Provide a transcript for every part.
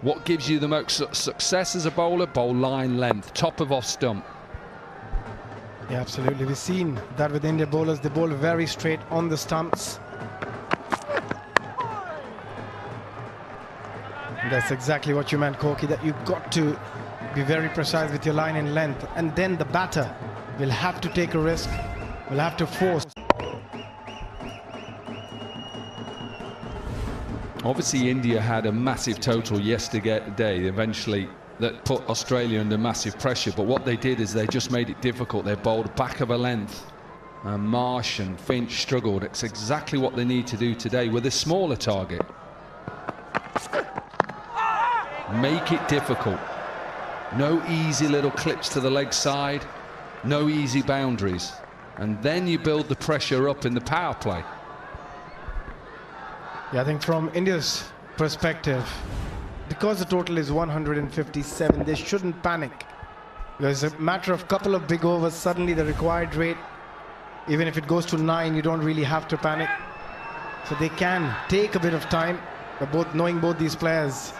What gives you the most success as a bowler? Bowl line length, top of off stump. Yeah, absolutely. We've seen that with India bowlers. They bowl very straight on the stumps. And that's exactly what you meant, Corky, that you've got to be very precise with your line and length. And then the batter will have to take a risk, will have to force. Obviously, India had a massive total yesterday, eventually, that put Australia under massive pressure. But what they did is they just made it difficult. They bowled back of a length. Marsh and Finch struggled. It's exactly what they need to do today with a smaller target. Make it difficult. No easy little clips to the leg side. No easy boundaries. And then you build the pressure up in the power play. Yeah, I think from India's perspective, because the total is 157, they shouldn't panic. Because it's a matter of couple of big overs, suddenly the required rate, even if it goes to 9, you don't really have to panic. So they can take a bit of time, but knowing both these players,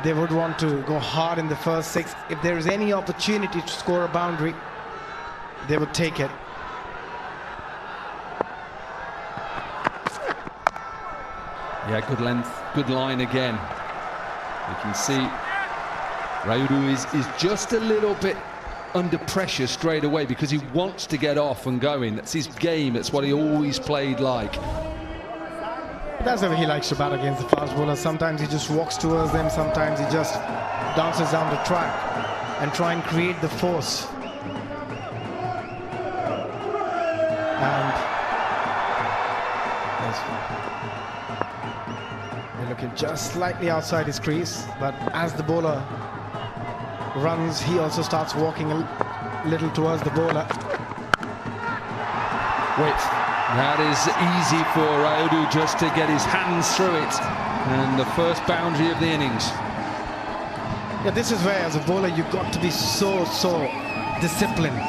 they would want to go hard in the first 6. If there is any opportunity to score a boundary, they would take it. Yeah, good length, good line again. You can see Rayudu is just a little bit under pressure straight away because he wants to get off and going. That's his game. That's what he always played like. That's how he likes to bat against the fast bowlers. Sometimes he just walks towards them. Sometimes he just dances down the track and try and create the force. And they're looking just slightly outside his crease, but as the bowler runs, he also starts walking a little towards the bowler. Wait, that is easy for Rayudu just to get his hands through it. And the first boundary of the innings. Yeah, this is where as a bowler you've got to be so disciplined.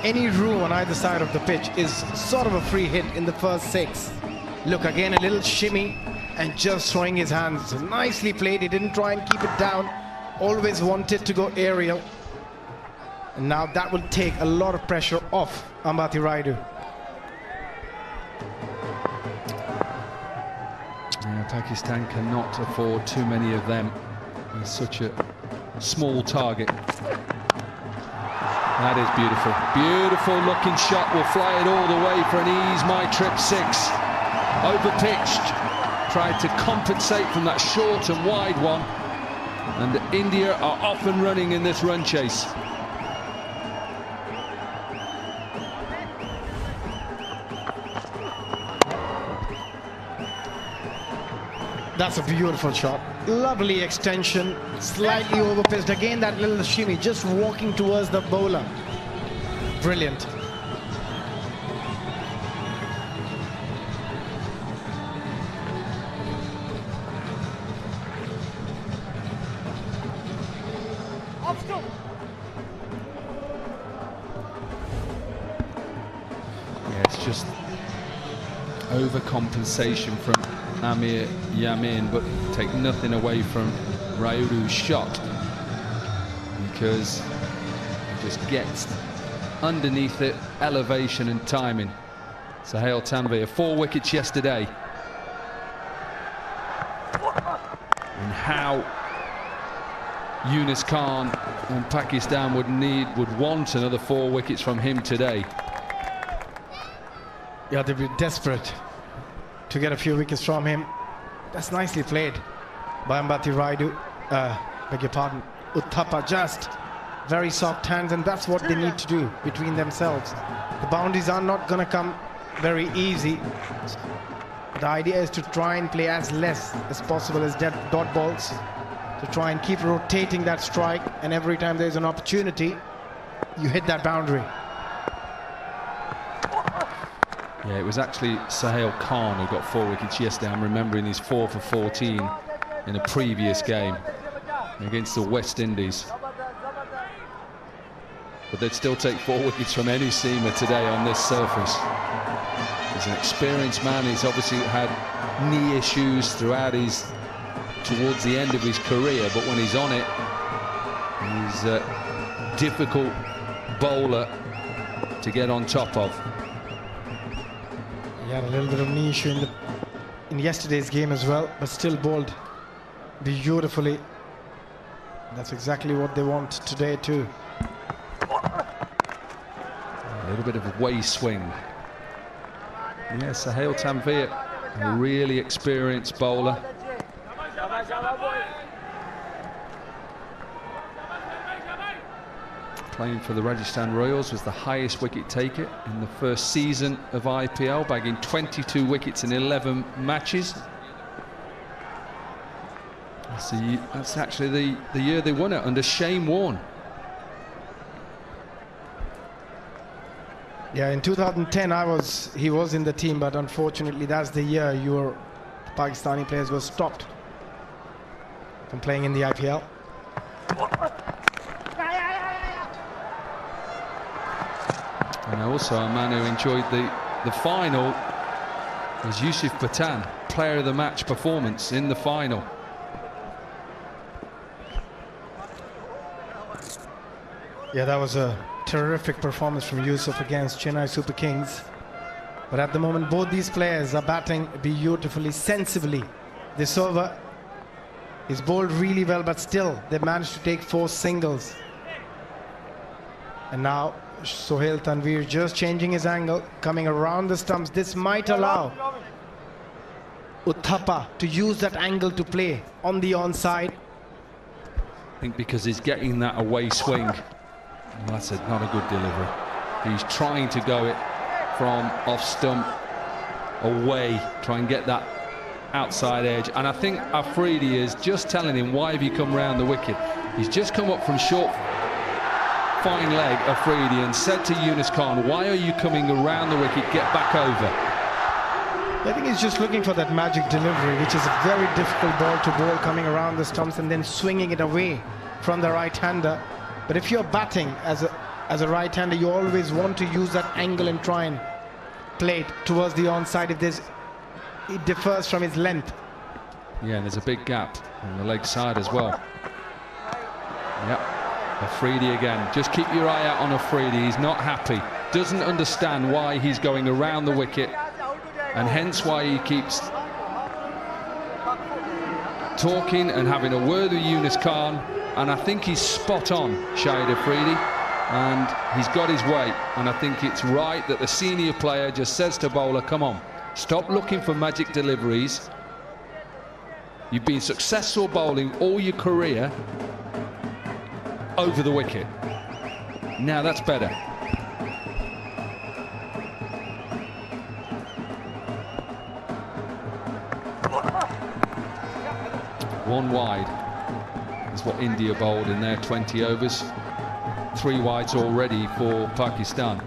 Any room on either side of the pitch is sort of a free hit in the first 6. Look, again, a little shimmy and just throwing his hands. Nicely played. He didn't try and keep it down. Always wanted to go aerial. And now that will take a lot of pressure off Ambati Rayudu. Yeah, Pakistan cannot afford too many of them. It's such a small target. That is beautiful. Beautiful looking shot. Will fly it all the way for an ease my trip 6. Overpitched. Tried to compensate from that short and wide one. And India are off and running in this run chase. That's a beautiful shot. Lovely extension, slightly overpitched. Again, that little shimmy, just walking towards the bowler. Brilliant. Yeah, it's just overcompensation from Amir Yamin, but take nothing away from Rayudu's shot because he just gets underneath it, elevation and timing. Sohail Tanvir, 4 wickets yesterday. And how Yunus Khan and Pakistan would want another 4 wickets from him today. Yeah, they'd be desperate to get a few wickets from him. That's nicely played by Ambati Rayudu. Beg your pardon, Uthappa. Just very soft hands, and that's what they need to do between themselves. The boundaries are not going to come very easy. The idea is to try and play as less as possible as dead dot balls, to try and keep rotating that strike, and every time there's an opportunity, you hit that boundary. Yeah, it was actually Sohail Khan who got 4 wickets yesterday. I'm remembering he's 4 for 14 in a previous game against the West Indies. But they'd still take 4 wickets from any seamer today on this surface. He's an experienced man. He's obviously had knee issues throughout his towards the end of his career, but when he's on it, he's a difficult bowler to get on top of. He had a little bit of knee issue in yesterday's game as well, but still bowled beautifully. That's exactly what they want today too. A little bit of a way swing. Yes, Sahil Tanvir, a really experienced bowler. Playing for the Rajasthan Royals, was the highest wicket taker in the first season of IPL, bagging 22 wickets in 11 matches. That's actually the year they won it, under Shane Warne. Yeah, in 2010 he was in the team, but unfortunately that's the year the Pakistani players were stopped from playing in the IPL. And also a man who enjoyed the final was Yusuf Pathan, player of the match performance in the final. Yeah, that was a terrific performance from Yusuf against Chennai Super Kings. But at the moment, both these players are batting beautifully, sensibly. This over is bowled really well, but still they managed to take 4 singles. And now Sohail Tanvir just changing his angle, coming around the stumps. This might allow Uthappa to use that angle to play on the onside. I think because he's getting that away swing. And that's not a good delivery. He's trying to go it from off stump away, try and get that outside edge. And I think Afridi is just telling him, why have you come round the wicket? He's just come up from short, fine leg, Afridi, and said to Yunus Khan, why are you coming around the wicket? Get back over. I think he's just looking for that magic delivery, which is a very difficult ball to bowl, coming around the stumps and then swinging it away from the right-hander. But if you're batting as a right-hander, you always want to use that angle and try and play it towards the onside if it differs from his length. Yeah, and there's a big gap on the leg side as well. Yep, Afridi again. Just keep your eye out on Afridi. He's not happy. Doesn't understand why he's going around the wicket, and hence why he keeps talking and having a word with Yunus Khan. And I think he's spot on, Shahid Afridi, and he's got his way. And I think it's right that the senior player just says to bowler, come on, stop looking for magic deliveries. You've been successful bowling all your career over the wicket. Now that's better. One wide is what India bowled in their 20 overs. 3 wides already for Pakistan.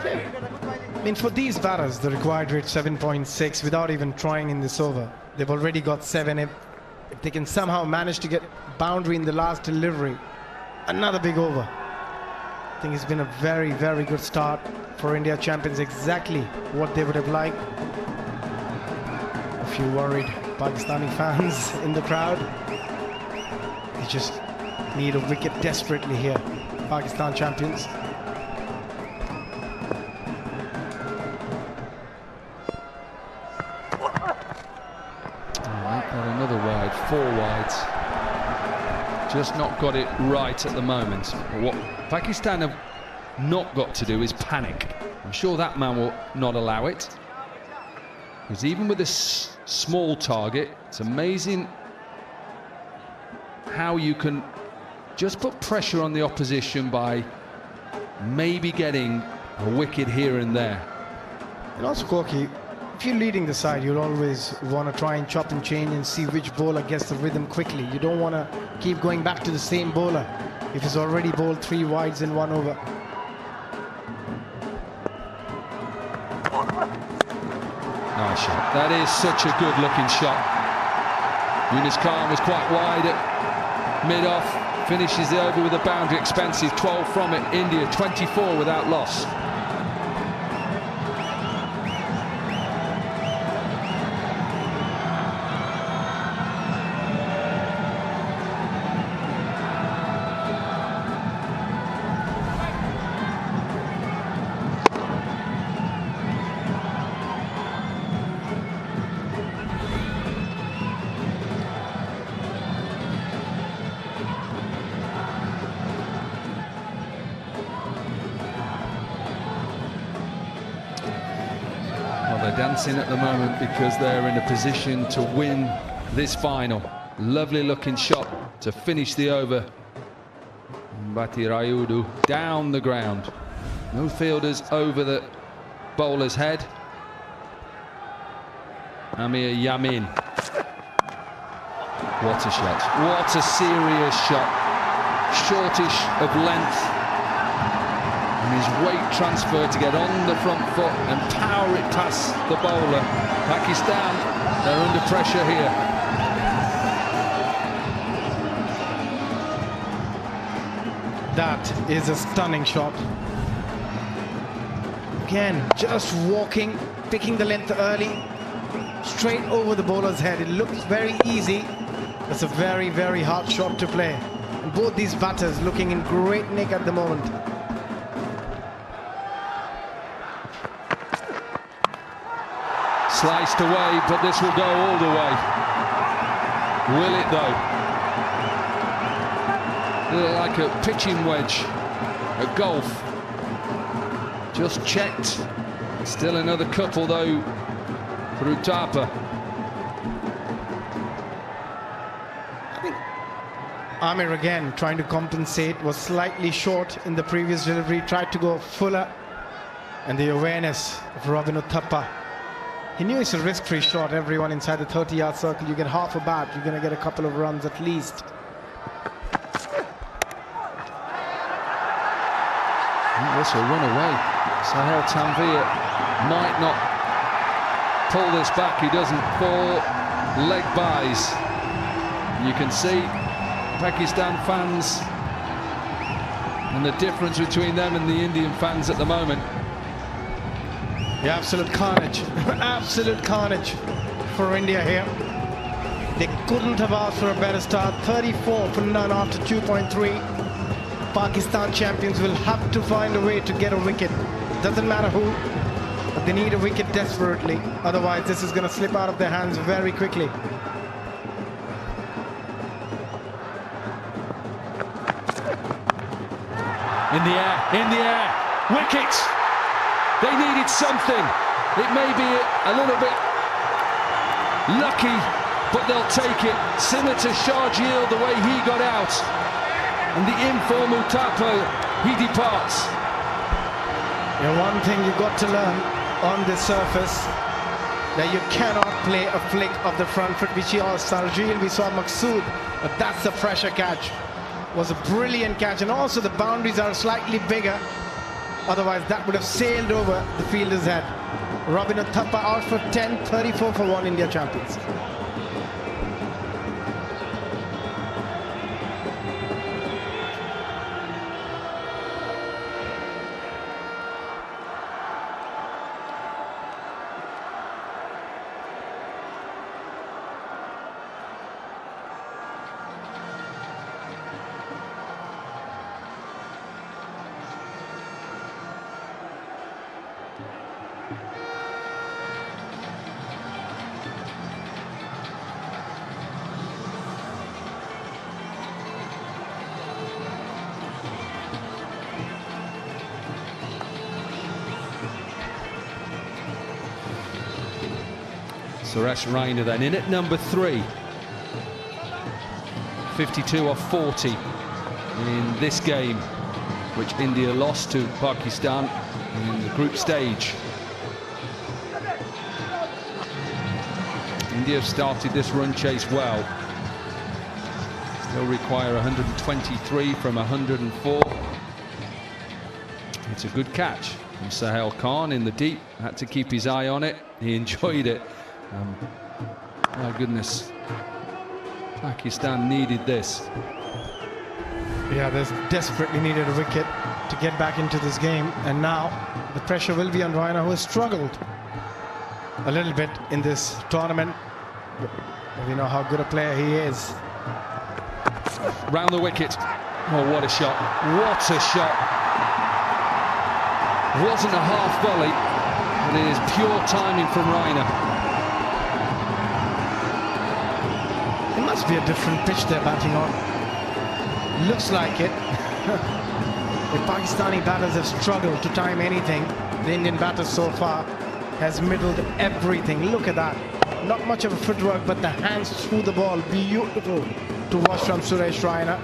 I mean, for these batters, the required rate 7.6 without even trying in this over. They've already got 7. If they can somehow manage to get boundary in the last delivery, another big over. I think it's been a very, very good start for India champions, exactly what they would have liked. A few worried Pakistani fans in the crowd. They just need a wicket desperately here. Pakistan champions. Alright, got another wide, 4 wides. Just not got it right at the moment. But what Pakistan have not got to do is panic. I'm sure that man will not allow it. Because even with this small target, it's amazing how you can just put pressure on the opposition by maybe getting a wicket here and there. And also, Corky, if you're leading the side, you'll always want to try and chop and change and see which bowler gets the rhythm quickly. You don't want to keep going back to the same bowler if he's already bowled 3 wides in 1 over. Nice shot. That is such a good looking shot. Yunus Khan was quite wide at mid-off, finishes the over with a boundary, expensive, 12 from it. India 24 without loss. are dancing at the moment because they're in a position to win this final. Lovely looking shot to finish the over. Mbati Rayudu down the ground. No fielders over the bowler's head. Amir Yamin. What a shot. What a serious shot. Shortish of length. And his weight transfer to get on the front foot and power it past the bowler. Pakistan, they're under pressure here. That is a stunning shot. Again, just walking, picking the length early, straight over the bowler's head. It looks very easy. It's a very, very hard shot to play. And both these batters looking in great nick at the moment. Sliced away, but this will go all the way. Will it though? Like a pitching wedge at golf. Just checked. Still another couple though for Uthappa. I think Amir again trying to compensate, was slightly short in the previous delivery, tried to go fuller, and the awareness of Robin Uthappa. He knew it's a risk-free shot. Everyone inside the 30-yard circle, you get half a bat, you're going to get a couple of runs at least. This will run away. Sahel Tanvir might not pull this back. He doesn't. 4 leg byes. You can see Pakistan fans and the difference between them and the Indian fans at the moment. The absolute carnage. Absolute carnage for India here. They couldn't have asked for a better start. 34 for none after 2.3. Pakistan champions will have to find a way to get a wicket. Doesn't matter who, but they need a wicket desperately. Otherwise, this is going to slip out of their hands very quickly. In the air, wicket! They needed something. It may be a little bit lucky, but they'll take it. Similar to Sharjeel, the way he got out. And the informal Uthappa, he departs. Yeah, one thing you've got to learn on this surface, that you cannot play a flick of the front foot. We saw Sharjeel, we saw Maqsood, but that's the pressure catch. It was a brilliant catch, and also the boundaries are slightly bigger. Otherwise, that would have sailed over the fielder's head. Robin Uthappa out for 10, 34 for 1, India champions. Suresh Raina then in at number 3. 52 off 40 in this game, which India lost to Pakistan in the group stage. India have started this run chase well. Still require 123 from 104. It's a good catch from Sahel Khan in the deep. Had to keep his eye on it. He enjoyed it. My goodness, Pakistan needed this. Yeah, they desperately needed a wicket to get back into this game, and now the pressure will be on Raina, who has struggled a little bit in this tournament. We know how good a player he is. Round the wicket. Oh, what a shot. What a shot. Wasn't a half volley, but it is pure timing from Raina. Must be a different pitch they're batting on. Looks like it. The Pakistani batters have struggled to time anything. The Indian batters so far has middled everything. Look at that. Not much of a footwork, but the hands through the ball. Beautiful to watch from Suresh Raina.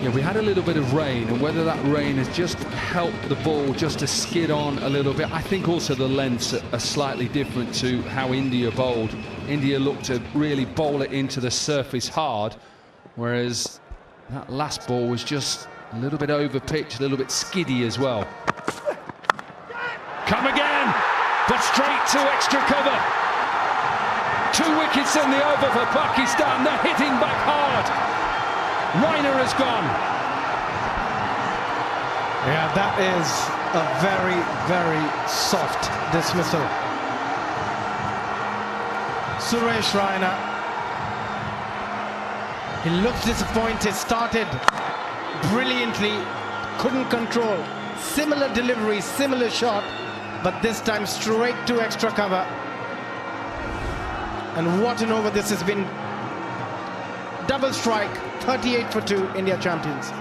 Yeah, we had a little bit of rain, and whether that rain has just helped the ball just to skid on a little bit. I think also the lengths are slightly different to how India bowled. India looked to really bowl it into the surface hard, whereas that last ball was just a little bit over pitch, a little bit skiddy as well. Come again, but straight to extra cover. 2 wickets in the over for Pakistan. They're hitting back hard. Raina has gone. Yeah, that is a very, very soft dismissal. Suresh Raina, he looks disappointed, started brilliantly, couldn't control. Similar delivery, similar shot, but this time straight to extra cover. And what an over this has been. Double strike, 38 for 2, India champions.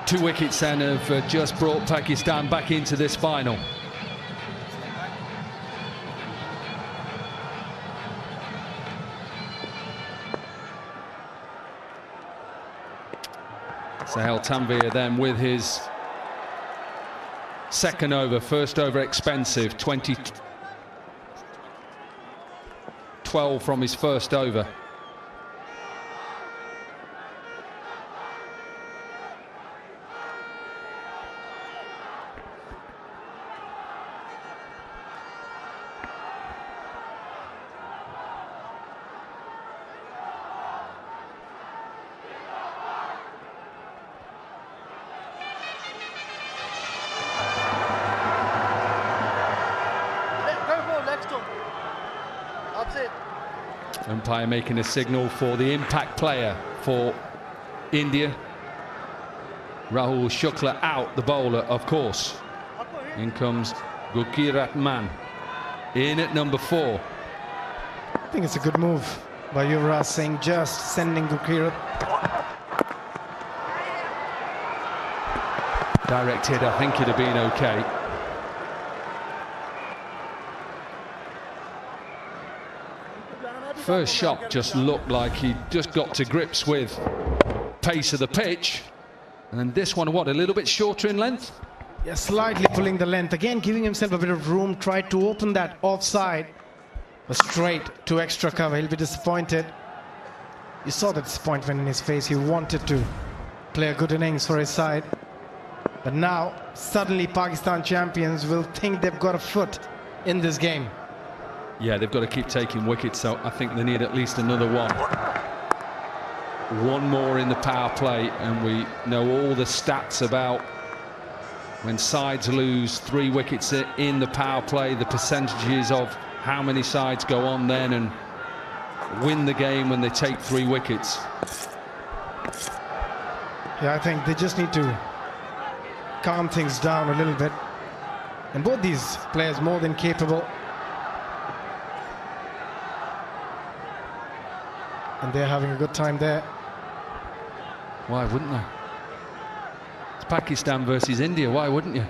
Two wickets then have just brought Pakistan back into this final. Sahel Tanvir then with his second over, first over expensive, 12 from his first over. Umpire making a signal for the impact player for India. Rahul Shukla out, the bowler, of course. In comes Gurkirat Man in at number 4. I think it's a good move by Yuvraj Singh, just sending Gurkirat. Direct hit, I think it'd have been okay. First shot just looked like he just got to grips with pace of the pitch, and then this one, what, a little bit shorter in length? Yeah, slightly pulling the length, again giving himself a bit of room, tried to open that offside, but straight to extra cover. He'll be disappointed. You saw the disappointment in his face. He wanted to play a good innings for his side, but now suddenly Pakistan champions will think they've got a foot in this game. Yeah, they've got to keep taking wickets, so I think they need at least another one. One more in the power play, and we know all the stats about when sides lose 3 wickets in the power play, the percentages of how many sides go on then and win the game when they take 3 wickets. Yeah, I think they just need to calm things down a little bit. And both these players more than capable. And they're having a good time there. Why wouldn't they? It's Pakistan versus India, why wouldn't you?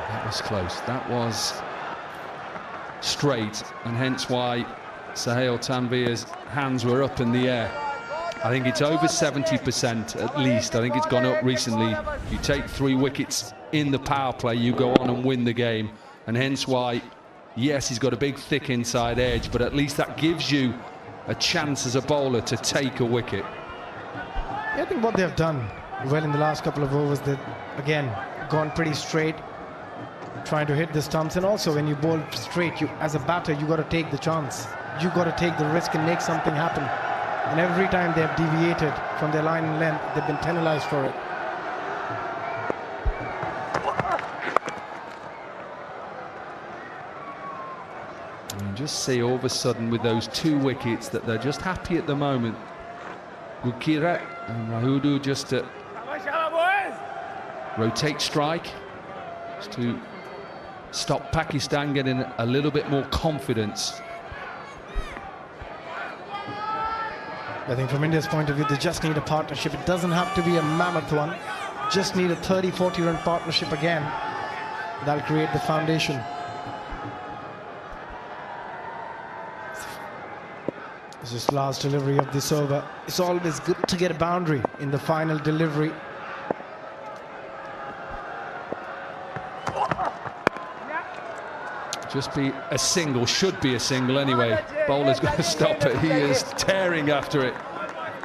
That was close. That was straight, and hence why Sahel Tanvir's hands were up in the air. I think it's over 70% at least. I think it's gone up recently. You take 3 wickets in the power play, you go on and win the game, and hence why, yes, he's got a big thick inside edge, but at least that gives you a chance as a bowler to take a wicket. I think what they've done well in the last couple of overs, they've again gone pretty straight, trying to hit the stumps. And also when you bowl straight, you as a batter, you got to take the chance. You got to take the risk and make something happen. And every time they have deviated from their line and length, they've been penalized for it. And just see all of a sudden with those 2 wickets that they're just happy at the moment. Gukira and Rahudu just to rotate strike, just to stop Pakistan getting a little bit more confidence. I think from India's point of view, they just need a partnership. It doesn't have to be a mammoth one. Just need a 30-40 run partnership again. That'll create the foundation. This is last delivery of this over. It's always good to get a boundary in the final delivery. Just be a single, should be a single anyway. Bowler's got to stop it. He is tearing after it.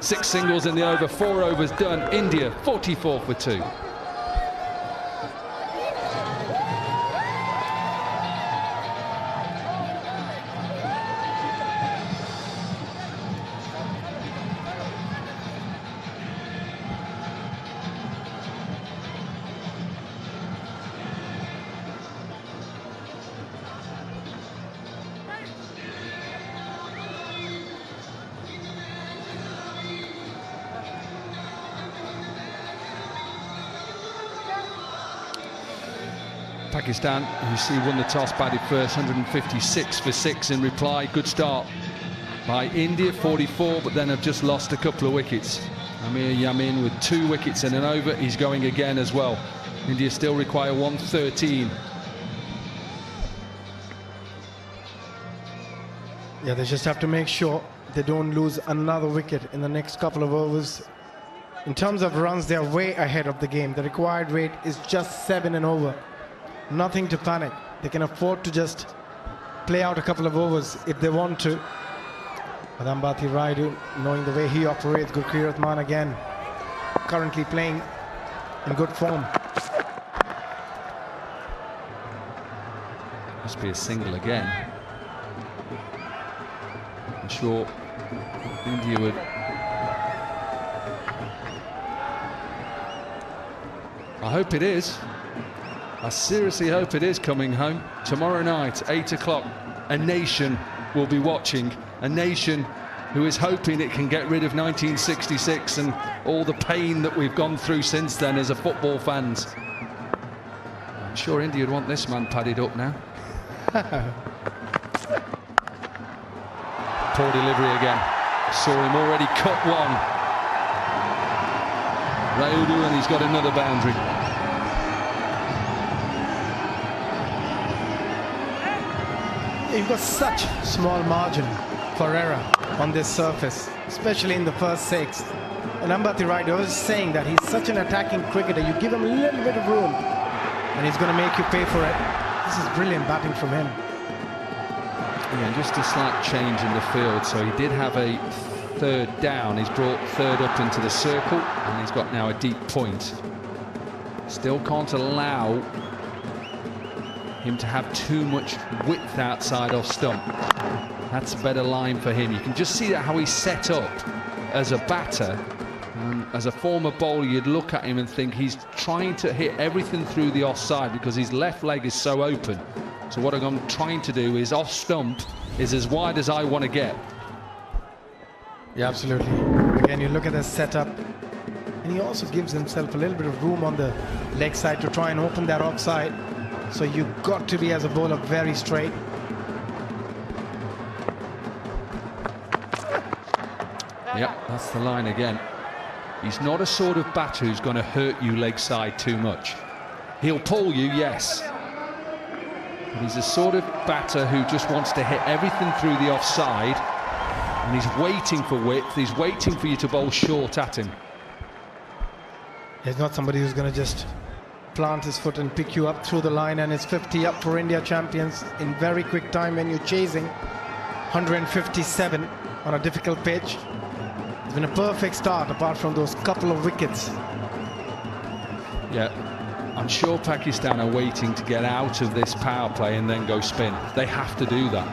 6 singles in the over, 4 overs done. India 44 for 2. Pakistan, you see, won the toss, batted first, 156 for 6 in reply. Good start by India, 44, but then have just lost a couple of wickets. Amir Yamin with 2 wickets in an over. He's going again as well. India still require 113. Yeah, they just have to make sure they don't lose another wicket in the next couple of overs. In terms of runs, they're way ahead of the game. The required rate is just 7 and over. Nothing to panic. They can afford to just play out a couple of overs if they want to. But Ambati Raidu, knowing the way he operates, Gurpreet Rahman again, currently playing in good form. Must be a single again. I'm sure India would. I hope it is. I seriously hope it is coming home. Tomorrow night, 8 o'clock, a nation will be watching. A nation who is hoping it can get rid of 1966 and all the pain that we've gone through since then as a football fans. I'm sure India would want this man padded up now. Poor delivery again. Saw him already cut one. Rayudu, and he's got another boundary. You've got such small margin for error on this surface, especially in the first 6. And Ambati Raidu was saying that he's such an attacking cricketer. You give him a little bit of room and he's going to make you pay for it. This is brilliant batting from him. Yeah, just a slight change in the field. So he did have a 3rd down. He's brought 3rd up into the circle and he's got now a deep point. Still can't allow him to have too much width outside off stump. That's a better line for him. You can just see that how he's set up as a batter. As a former bowler, you'd look at him and think he's trying to hit everything through the offside because his left leg is so open. So what I'm trying to do is off stump is as wide as I want to get. Yeah, absolutely. Again, you look at the setup, and he also gives himself a little bit of room on the leg side to try and open that offside. So you've got to be, as a bowler, very straight. Yep, that's the line again. He's not a sort of batter who's going to hurt you leg side too much. He'll pull you, yes. But he's a sort of batter who just wants to hit everything through the offside. And he's waiting for width. He's waiting for you to bowl short at him. He's not somebody who's going to just plant his foot and pick you up through the line. And it's 50 up for India champions in very quick time when you're chasing 157. on a difficult pitch. It's been a perfect start apart from those couple of wickets. Yeah, I'm sure Pakistan are waiting to get out of this power play and then go spin. They have to do that.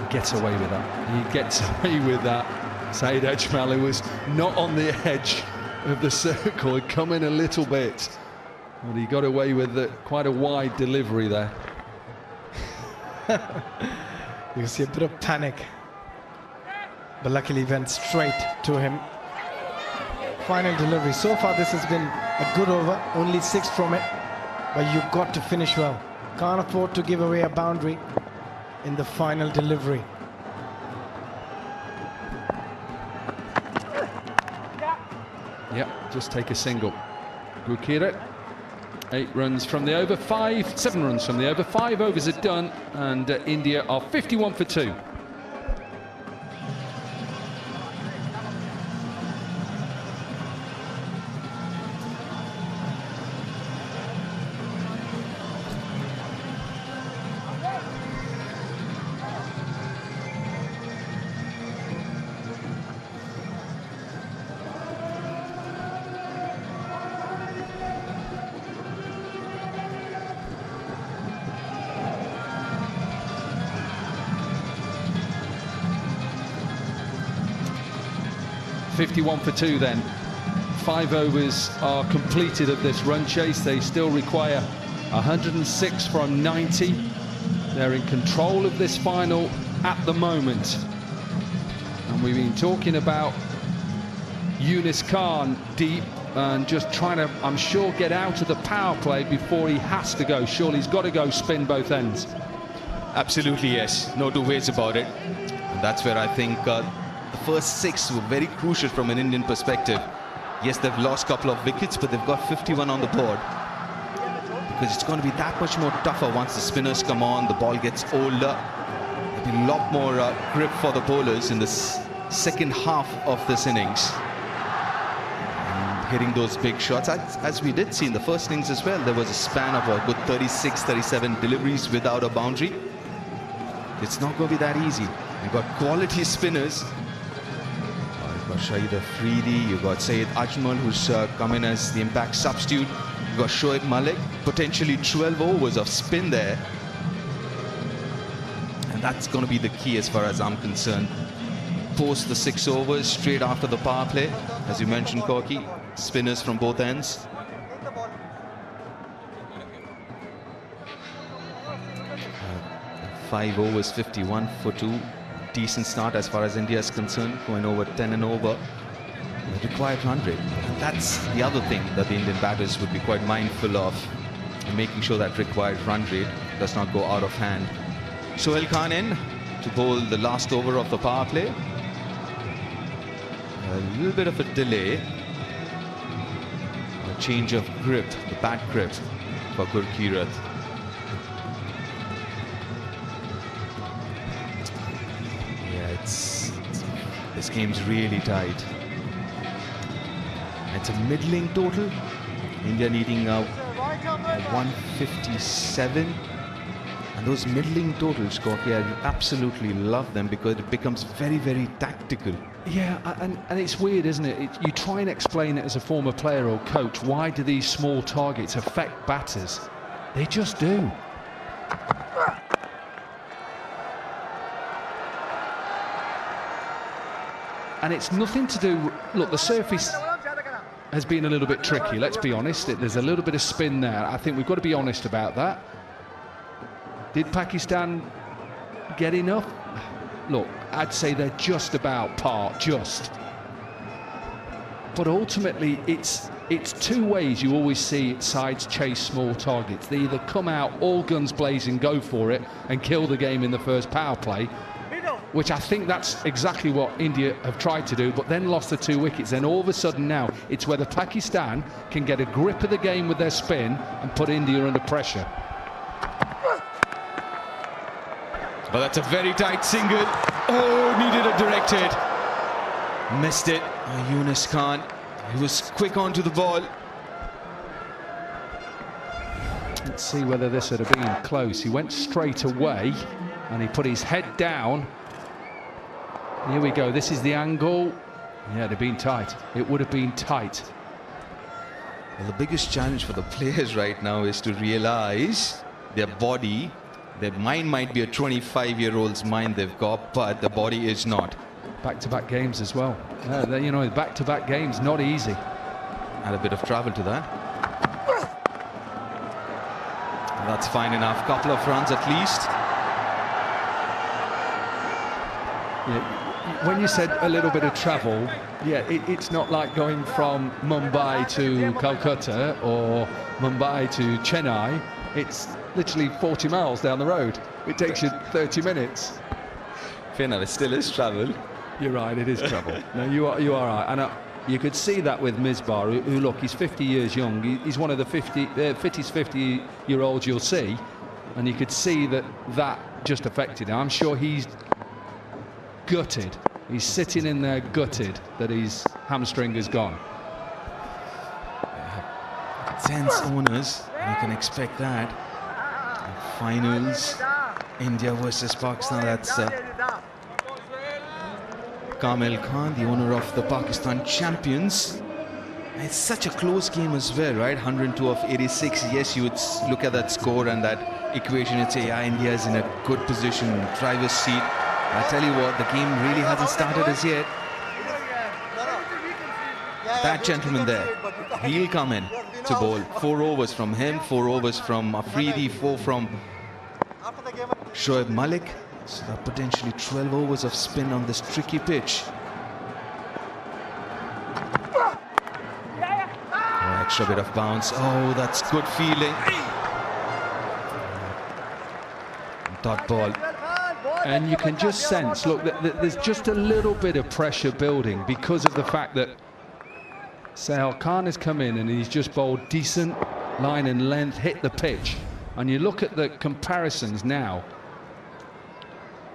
He gets away with that. He gets away with that. Saeed Ajmali was not on the edge of the circle. He'd come in a little bit, but he got away with quite a wide delivery there. You see a bit of panic, but luckily went straight to him. Final delivery. So far this has been a good over, only 6 from it, but you've got to finish well. Can't afford to give away a boundary in the final delivery. Yep, just take a single. Gurkira, 8 runs from the over, 7 runs from the over, 5 overs are done, and India are 51 for 2. .51 for 2 then. 5 overs are completed of this run chase. They still require 106 from 90. They're in control of this final at the moment. And we've been talking about Yunus Khan deep and just trying to, I'm sure, get out of the power play before he has to go. Surely he's got to go spin both ends. Absolutely, yes. No two ways about it. And that's where I think the first 6 were very crucial from an Indian perspective. Yes, they've lost a couple of wickets, but they've got 51 on the board. Because it's going to be that much more tougher once the spinners come on, the ball gets older. There'll be a lot more grip for the bowlers in the second half of this innings. And hitting those big shots, as we did see in the first innings as well, there was a span of a good 36, 37 deliveries without a boundary. It's not going to be that easy. You've got quality spinners. You've got Shahid Afridi, you've got Saeed Ajmal, who's come in as the impact substitute. You've got Shoaib Malik, potentially 12 overs of spin there. And that's going to be the key as far as I'm concerned. Post the 6 overs, straight after the power play. As you mentioned, Corky, spinners from both ends. Five overs, 51 for 2. Decent start as far as India is concerned, going over 10 and over. The required run rate. And that's the other thing that the Indian batters would be quite mindful of, making sure that required run rate does not go out of hand. Sohail Khan in to bowl the last over of the power play. A little bit of a delay. A change of grip, the bat grip for Gurkira. This game's really tight. It's a middling total. India needing a 157. And those middling totals, Corky, I absolutely love them because it becomes very, very tactical. Yeah, and it's weird, isn't it? You try and explain it as a former player or coach. Why do these small targets affect batters? They just do. And it's nothing to do... Look, the surface has been a little bit tricky, let's be honest. There's a little bit of spin there. I think we've got to be honest about that. Did Pakistan get enough? Look, I'd say they're just about par, just. But ultimately, it's 2 ways you always see sides chase small targets. They either come out all guns blazing, go for it, and kill the game in the first power play, which I think that's exactly what India have tried to do, but then lost the 2 wickets. Then all of a sudden now, it's whether Pakistan can get a grip of the game with their spin and put India under pressure. Well, that's a very tight single. Oh, needed a direct hit. Missed it. Yunus Khan, he was quick onto the ball. Let's see whether this would have been close. He went straight away, and he put his head down. Here we go. This is the angle. Yeah, it'd have been tight. It would have been tight. Well, the biggest challenge for the players right now is to realize their body, their mind might be a 25-year-old's mind they've got, but the body is not. Back-to-back games as well. You know, back-to-back games, not easy. Add a bit of travel to that. That's fine enough. Couple of runs at least. Yeah. When you said a little bit of travel, yeah, it's not like going from Mumbai to Calcutta or Mumbai to Chennai. It's literally 40 miles down the road. It takes you 30 minutes. Fair enough, it still is travel. You're right, it is travel. No, you are right. And you could see that with Misbah, who look, he's 50 years young. He's one of the fittest 50-year-olds you'll see. And you could see that just affected him. I'm sure he's gutted. He's sitting in there gutted that his hamstring is gone. Tense owners, you can expect that. Finals, India versus Pakistan. That's Kamil Khan, the owner of the Pakistan champions. It's such a close game as well, right? 102 of 86. Yes, you would look at that score and that equation and say, yeah, India is in a good position, driver's seat. I tell you what, the game really hasn't started as yet. That gentleman there, he'll come in to bowl. 4 overs from him, 4 overs from Afridi, 4 from Shoaib Malik. So that potentially 12 overs of spin on this tricky pitch. Oh, extra bit of bounce. Oh, that's good feeling. Dot ball. And you can just sense, look, there's just a little bit of pressure building because of the fact that Sahil Khan has come in and he's just bowled decent line and length, hit the pitch. And you look at the comparisons now,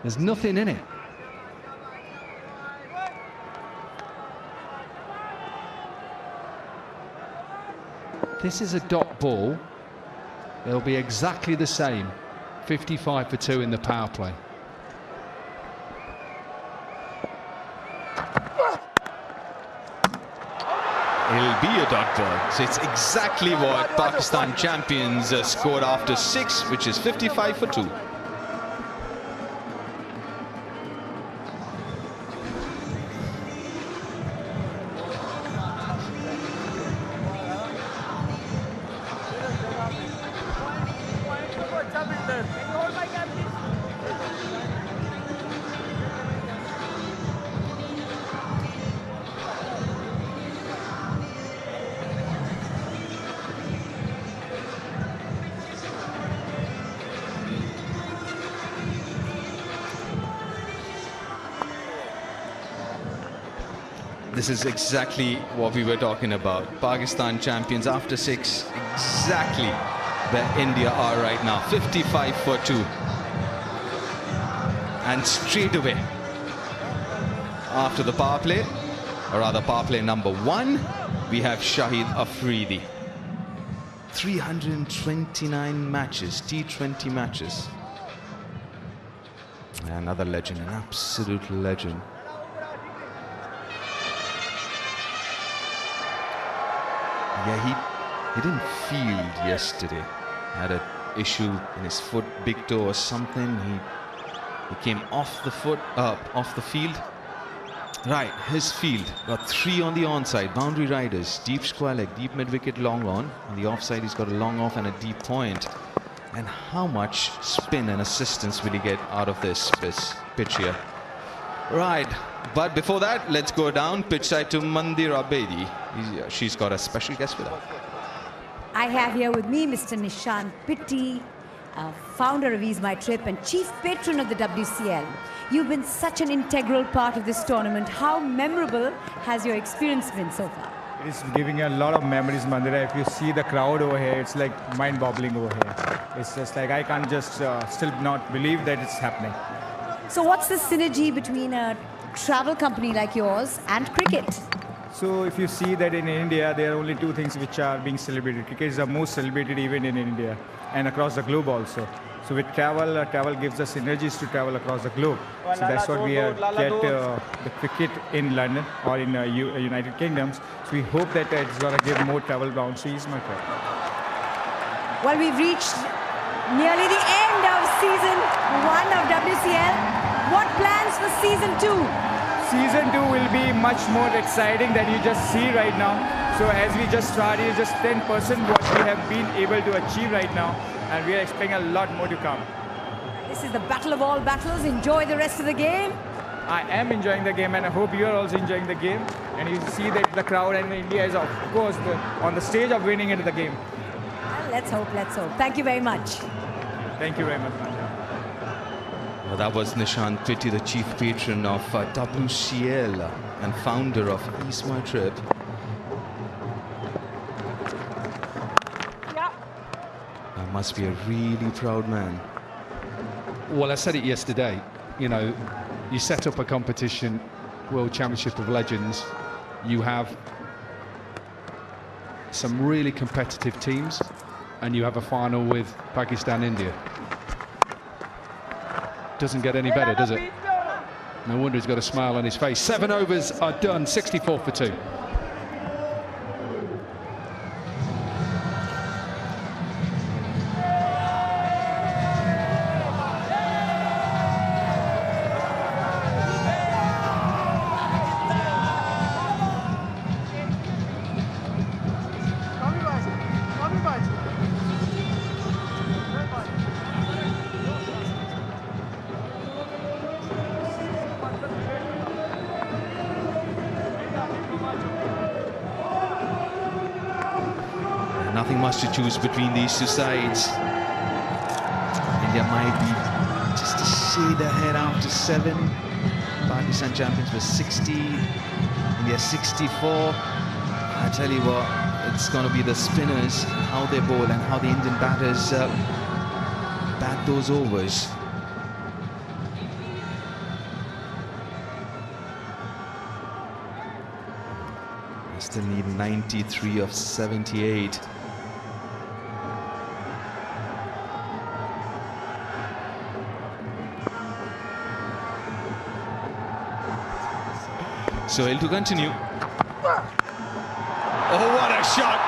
there's nothing in it. This is a dot ball. They'll be exactly the same. 55 for 2 in the power play. It'll be a dot ball. So it's exactly what Pakistan champions scored after 6, which is 55 for 2. This is exactly what we were talking about. Pakistan champions after 6, exactly where India are right now. 55 for 2. And straight away, after the power play, or rather power play number 1, we have Shahid Afridi. 329 matches, T20 matches. Another legend, an absolute legend. Yeah, he didn't field yesterday. Had an issue in his foot, big toe or something. He came off the field. Right, his field got 3 on the onside, boundary riders, deep square leg, deep mid wicket, long on. On the offside, he's got a long off and a deep point. And how much spin and assistance will he get out of this pitch here? Right, but before that, let's go down pitch side to Mandir Abedi. She's got a special guest with her. I have here with me Mr. Nishant Pitti, founder of Ease My Trip and chief patron of the WCL. You've been such an integral part of this tournament. How memorable has your experience been so far? It's giving a lot of memories, Mandira. If you see the crowd over here, it's like mind-boggling over here. It's just like I can't just still not believe that it's happening. So what's the synergy between a travel company like yours and cricket? So if you see that in India, there are only 2 things which are being celebrated. Cricket is the most celebrated event in India and across the globe also. So with travel, travel gives us synergies to travel across the globe. So that's what we get the cricket in London or in United Kingdoms. So we hope that it's going to give more travel boundaries, my friend. Well, we've reached nearly the end of season 1 of WCL. What plans for season 2? Season 2 will be much more exciting than you just see right now. So as we just started, just 10% what we have been able to achieve right now. And we are expecting a lot more to come. This is the battle of all battles. Enjoy the rest of the game. I am enjoying the game, and I hope you are also enjoying the game. And you see that the crowd and India is, of course, on the stage of winning into the game. Well, let's hope, let's hope. Thank you very much. Thank you very much. Well, that was Nishant Pitti, the chief patron of WCL and founder of Ease My Trip. That must be a really proud man. Well, I said it yesterday. You know, you set up a competition, World Championship of Legends. You have some really competitive teams, and you have a final with Pakistan, India. Doesn't get any better, does it? No wonder he's got a smile on his face. 7 overs are done, 64 for 2. Nothing much to choose between these two sides. India might be just a shade ahead after 7. Pakistan champions were 60. India 64. I tell you what, it's going to be the spinners, how they bowl and how the Indian batters bat those overs. They still need 93 of 78. Sohail to continue. Oh, what a shot!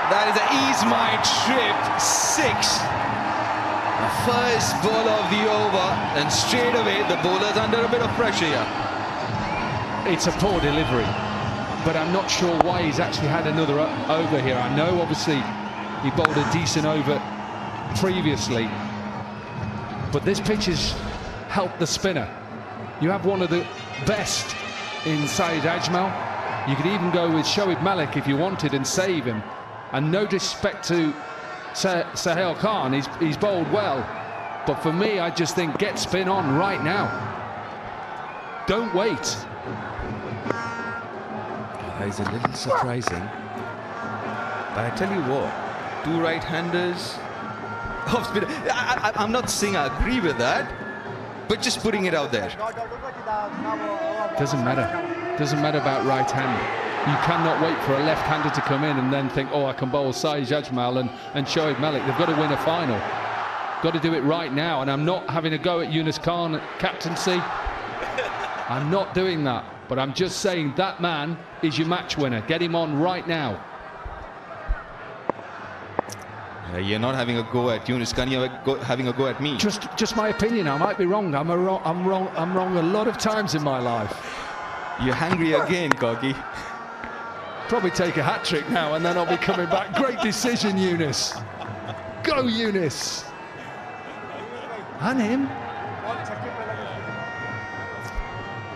That is an Ease My Trip 6. The first ball of the over, and straight away the bowler's under a bit of pressure here. It's a poor delivery, but I'm not sure why he's actually had another over here. I know obviously he bowled a decent over previously, but this pitch has helped the spinner. You have one of the best in Saeed Ajmal. You could even go with Shoaib Malik if you wanted and save him. And no disrespect to Sohail Khan, he's bowled well. But for me, I just think get spin on right now. Don't wait. That is a little surprising. But I tell you what, 2 right-handers off spin. I'm not saying I agree with that, but just putting it out there. Doesn't matter. Doesn't matter about right hand. You cannot wait for a left-hander to come in and then think, oh, I can bowl Saeed Ajmal and Shoaib Malik. They've got to win a final. Got to do it right now. And I'm not having a go at Yunus Khan captaincy. I'm not doing that. But I'm just saying that man is your match winner. Get him on right now. You're not having a go at Yunus Khan, you're having a go at me. Just my opinion. I might be wrong. I'm wrong a lot of times in my life. You're hungry again, Corky. Probably take a hat-trick now and then I'll be coming back. Great decision, Yunus. Go, Yunus. And him.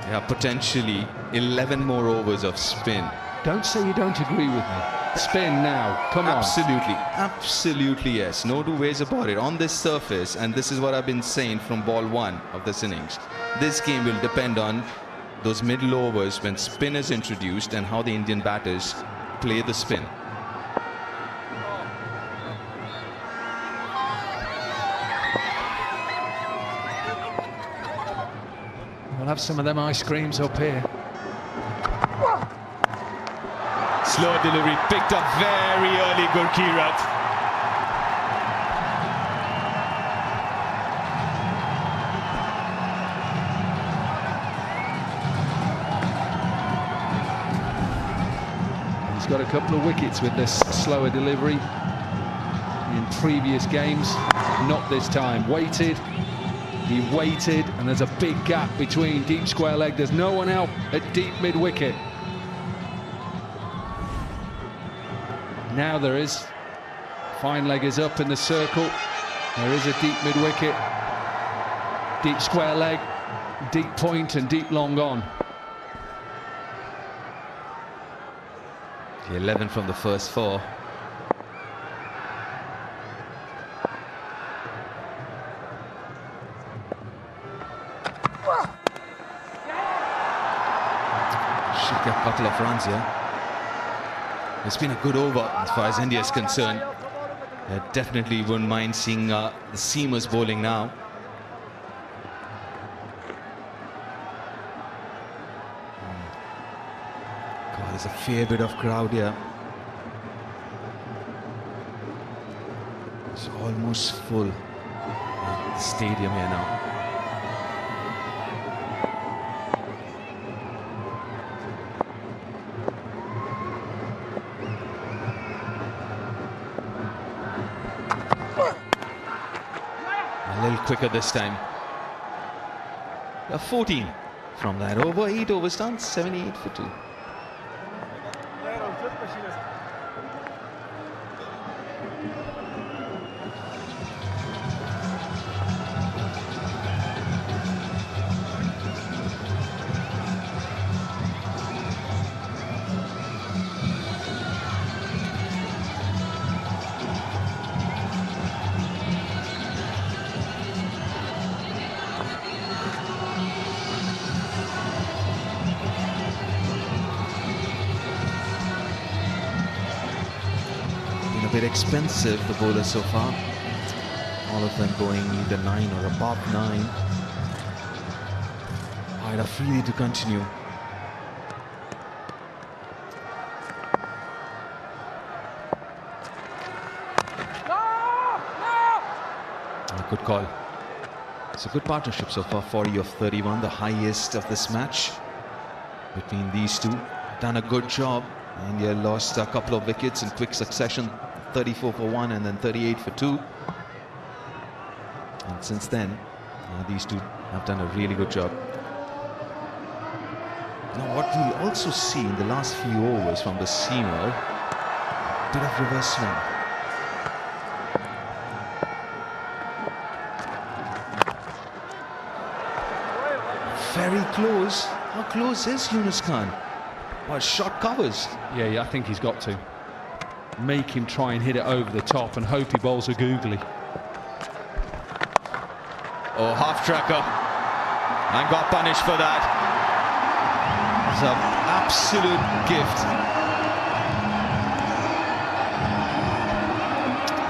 Yeah, potentially 11 more overs of spin. Don't say you don't agree with me. Spin now, come on. Absolutely, absolutely yes. No two ways about it. On this surface, and this is what I've been saying from ball 1 of this innings, this game will depend on those middle overs when spin is introduced and how the Indian batters play the spin. We'll have some of them ice creams up here. Slow delivery, picked up very early, Gurkirat. couple of wickets with this slower delivery in previous games. Not this time. Waited. He waited, and there's a big gap between deep square leg. There's no one out at deep mid-wicket. Now there is. Fine leg is up in the circle. There is a deep mid-wicket. Deep square leg, deep point, and deep long on. The 11 from the first 4. Should get a couple of runs here. It's been a good over as far as India is concerned. I definitely wouldn't mind seeing the seamers bowling now. God, there's a fair bit of crowd here. It's almost full. The stadium here now. A little quicker this time. 14 from that over. 8 overs done. 78 for 2. Bit expensive, the bowlers so far. All of them going either 9 or above 9. I'd have freely to continue. A good call. It's a good partnership so far. 40 of 31, the highest of this match between these two. Done a good job. India lost a couple of wickets in quick succession. 34 for 1 and then 38 for 2. And since then, these two have done a really good job. Now what we'll also see in the last few overs from the seamer, bit of reverse swing. Very close. How close is Yunus Khan? Well, shot covers. Yeah, I think he's got to. Make him try and hit it over the top and hope he bowls a googly. Oh, half tracker. And got punished for that. It's an absolute gift.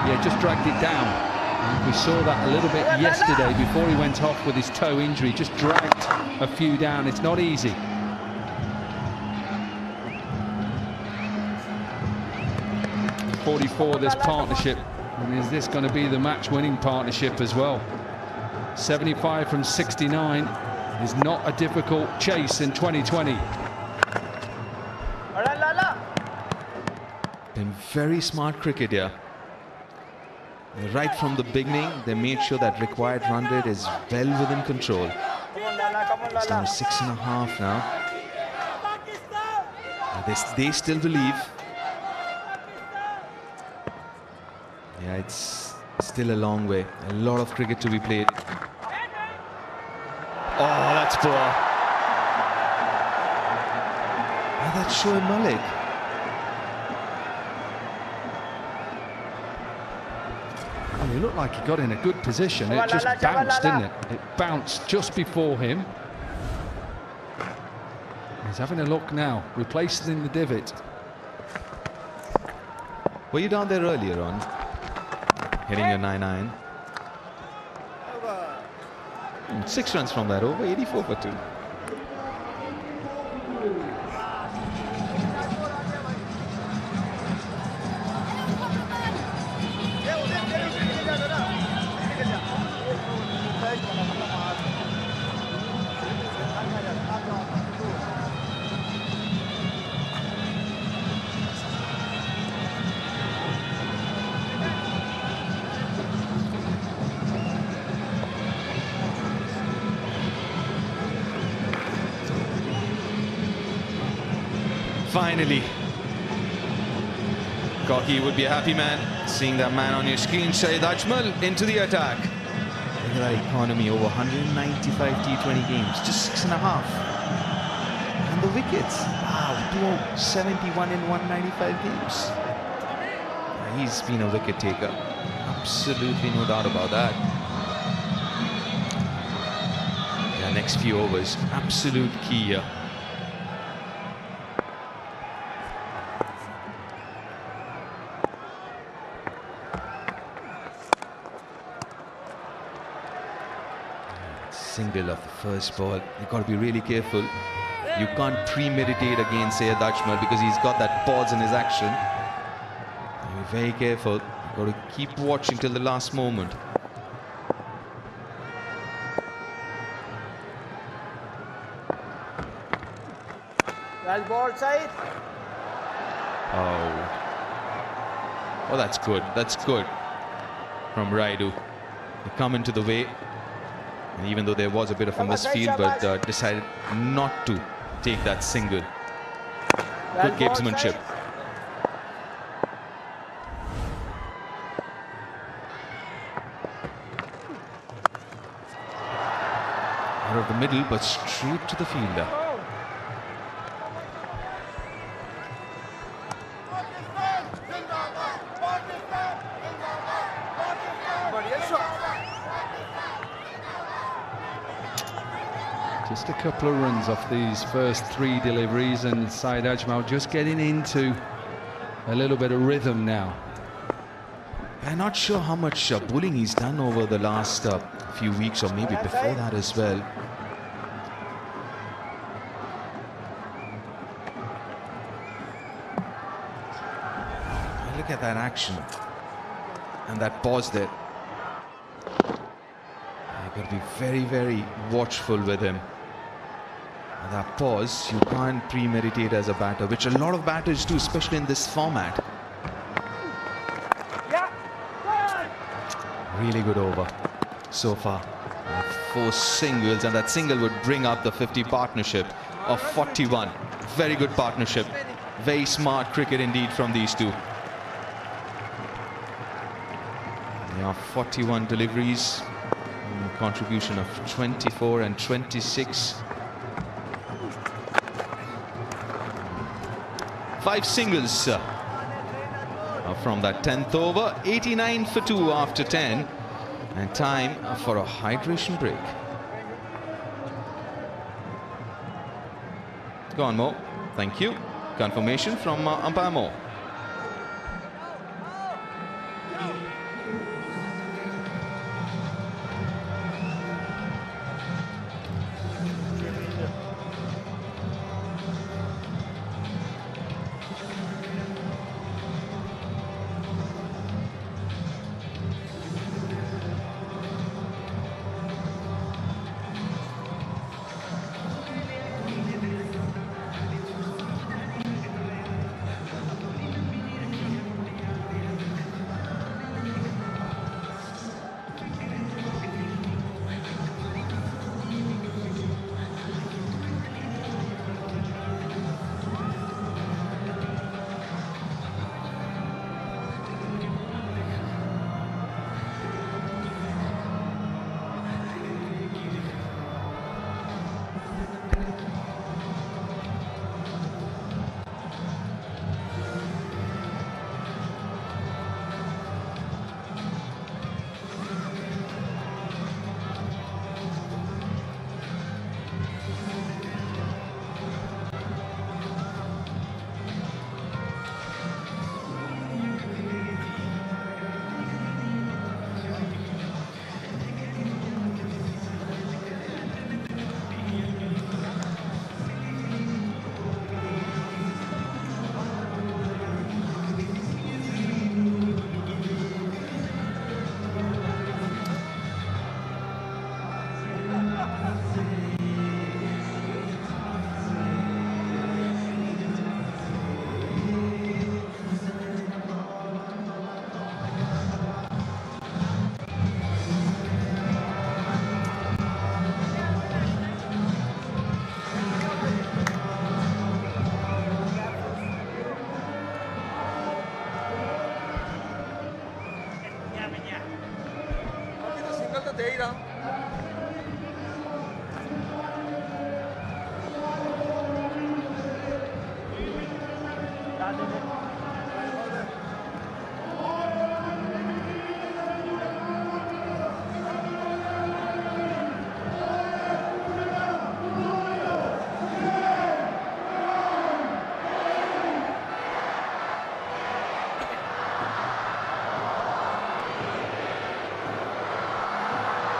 Yeah, just dragged it down. And we saw that a little bit yesterday before he went off with his toe injury. Just dragged a few down. It's not easy. .44 this partnership, and is this going to be the match-winning partnership as well? 75 from 69 is not a difficult chase in 2020. Been very smart cricket here. Right from the beginning, they made sure that required run rate is well within control. It's down to 6.5 now. They still believe. Yeah, it's still a long way. A lot of cricket to be played. Oh, that's poor. Oh, that's Shoaib Malik. Well, he looked like he got in a good position. It just bounced, didn't it? It bounced just before him. He's having a look now. Replaced in the divot. Were you down there earlier on? Hitting your 9-9. 6 runs from that over, 84 for 2. Finally. Koki would be a happy man seeing that man on your screen. Shahid Ajmal into the attack. Look at that economy, over 195 T20 games, just 6.5. And the wickets, wow, 271 in 195 games. He's been a wicket taker, absolutely no doubt about that. Yeah, next few overs, absolute key here. Single of the first ball. You've got to be really careful. You can't premeditate against Shahid Ajmal because he's got that pause in his action. Be very careful. You've got to keep watching till the last moment. Well ball, Saeed. Oh. Oh, that's good. That's good from Raidu. They come into the way. And even though there was a bit of a misfield, but decided not to take that single. Good gamesmanship. Out of the middle, but straight to the fielder. Just a couple of runs off these first 3 deliveries, and Shahid Ajmal just getting into a little bit of rhythm now. I'm not sure how much bowling he's done over the last few weeks, or maybe before that as well. Look at that action and that pause there. You've got to be very, very watchful with him. That pause, you can't premeditate as a batter, which a lot of batters do, especially in this format. Really good over so far. 4 singles, and that single would bring up the 50 partnership of 41. Very good partnership. Very smart cricket indeed from these two. They are 41 deliveries, contribution of 24 and 26. 5 singles from that 10th over. 89 for 2 after 10, and time for a hydration break. Go on, Mo. Thank you. Confirmation from umpire Mo.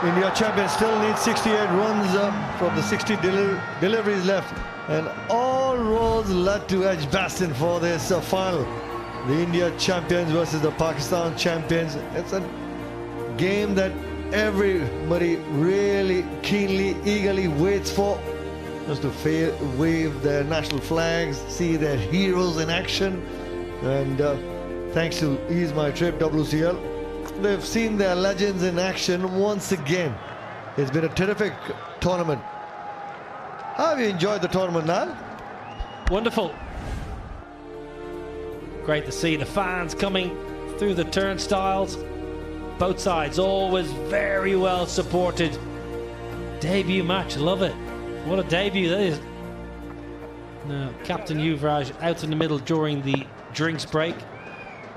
India champions still need 68 runs from the 60 deliveries left, and all roads led to Edgbaston for this final. The India champions versus the Pakistan champions. It's a game that everybody really keenly, eagerly waits for, just to wave their national flags, see their heroes in action. And thanks to Ease My Trip WCL, they've seen their legends in action once again. It's been a terrific tournament. How have you enjoyed the tournament, Nan? Wonderful. Great to see the fans coming through the turnstiles. Both sides always very well supported. Debut match, love it. What a debut that is. Now, Captain Yuvraj out in the middle during the drinks break.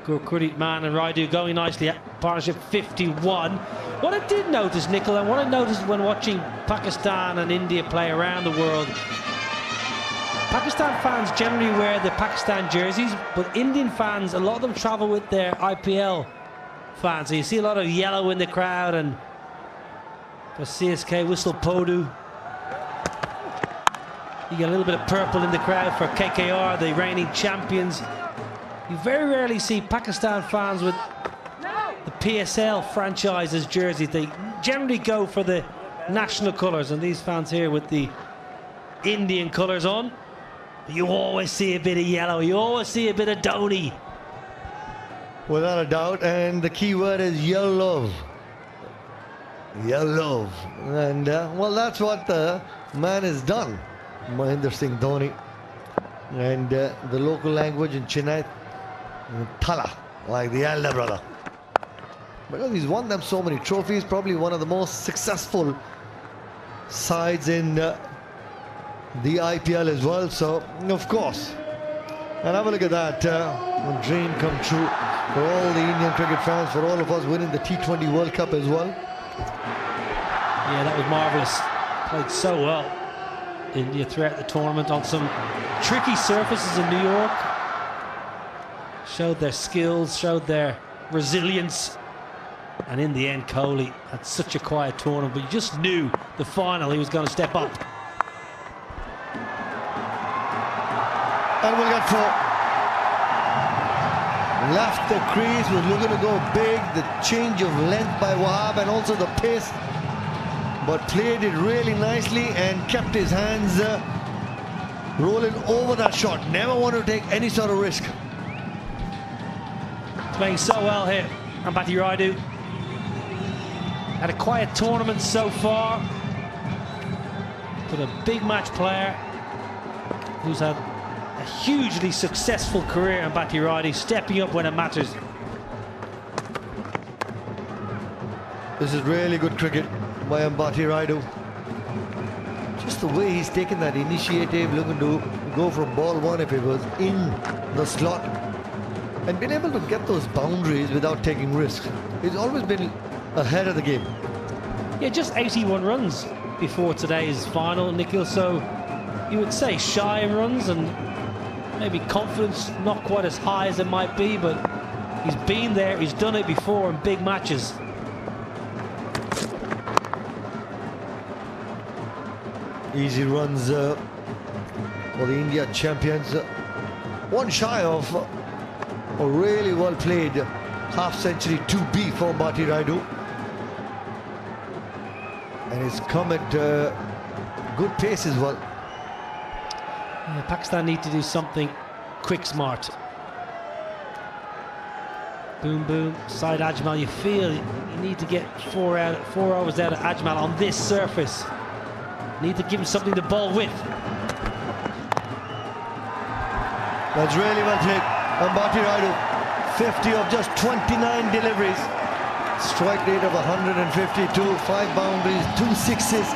Gurpreet Mann and Raidu going nicely at partnership 51. What I did notice, Nicola, and what I noticed when watching Pakistan and India play around the world, Pakistan fans generally wear the Pakistan jerseys, but Indian fans, a lot of them travel with their IPL fans. So you see a lot of yellow in the crowd, and for CSK whistle Podu. You get a little bit of purple in the crowd for KKR, the reigning champions. You very rarely see Pakistan fans with the PSL franchise's jerseys. They generally go for the national colours, and these fans here with the Indian colours on. You always see a bit of yellow, you always see a bit of Dhoni. Without a doubt, and the key word is yellow. Yellow. And well, that's what the man has done, Mahendra Singh Dhoni. And the local language in Chennai, Thala, like the elder brother. Because he's won them so many trophies, probably one of the most successful sides in the IPL as well. So, of course, and have a look at that, a dream come true for all the Indian cricket fans, for all of us winning the T20 World Cup as well. Yeah, that was marvellous. Played so well, India, throughout the tournament on some tricky surfaces in New York. Showed their skills, showed their resilience. And in the end, Kohli had such a quiet tournament, but you just knew the final he was going to step up. And we'll get four. Left the crease, was looking to go big. The change of length by Wahab and also the pace, but played it really nicely and kept his hands rolling over that shot. Never wanted to take any sort of risk. Playing so well here, Ambati Raidu. Had a quiet tournament so far, but a big match player who's had a hugely successful career, Ambati Raidu, stepping up when it matters. This is really good cricket by Ambati Raidu. Just the way he's taken that initiative, looking to go from ball one if it was in the slot, and been able to get those boundaries without taking risks. He's always been ahead of the game. Yeah, just 81 runs before today's final, Nikhil, so you would say shy in runs and maybe confidence not quite as high as it might be, but he's been there, he's done it before in big matches. Easy runs for the India champions. One shy of a really well played half-century 2B for Ambati Raidu. And he's come at good pace as well. Yeah, Pakistan need to do something quick, smart. Boom, boom, side Ajmal. You feel you need to get 4 overs out of Ajmal on this surface. Need to give him something to bowl with. That's really well played. Ambati Raidu, 50 of just 29 deliveries. Strike rate of 152, 5 boundaries, 2 sixes,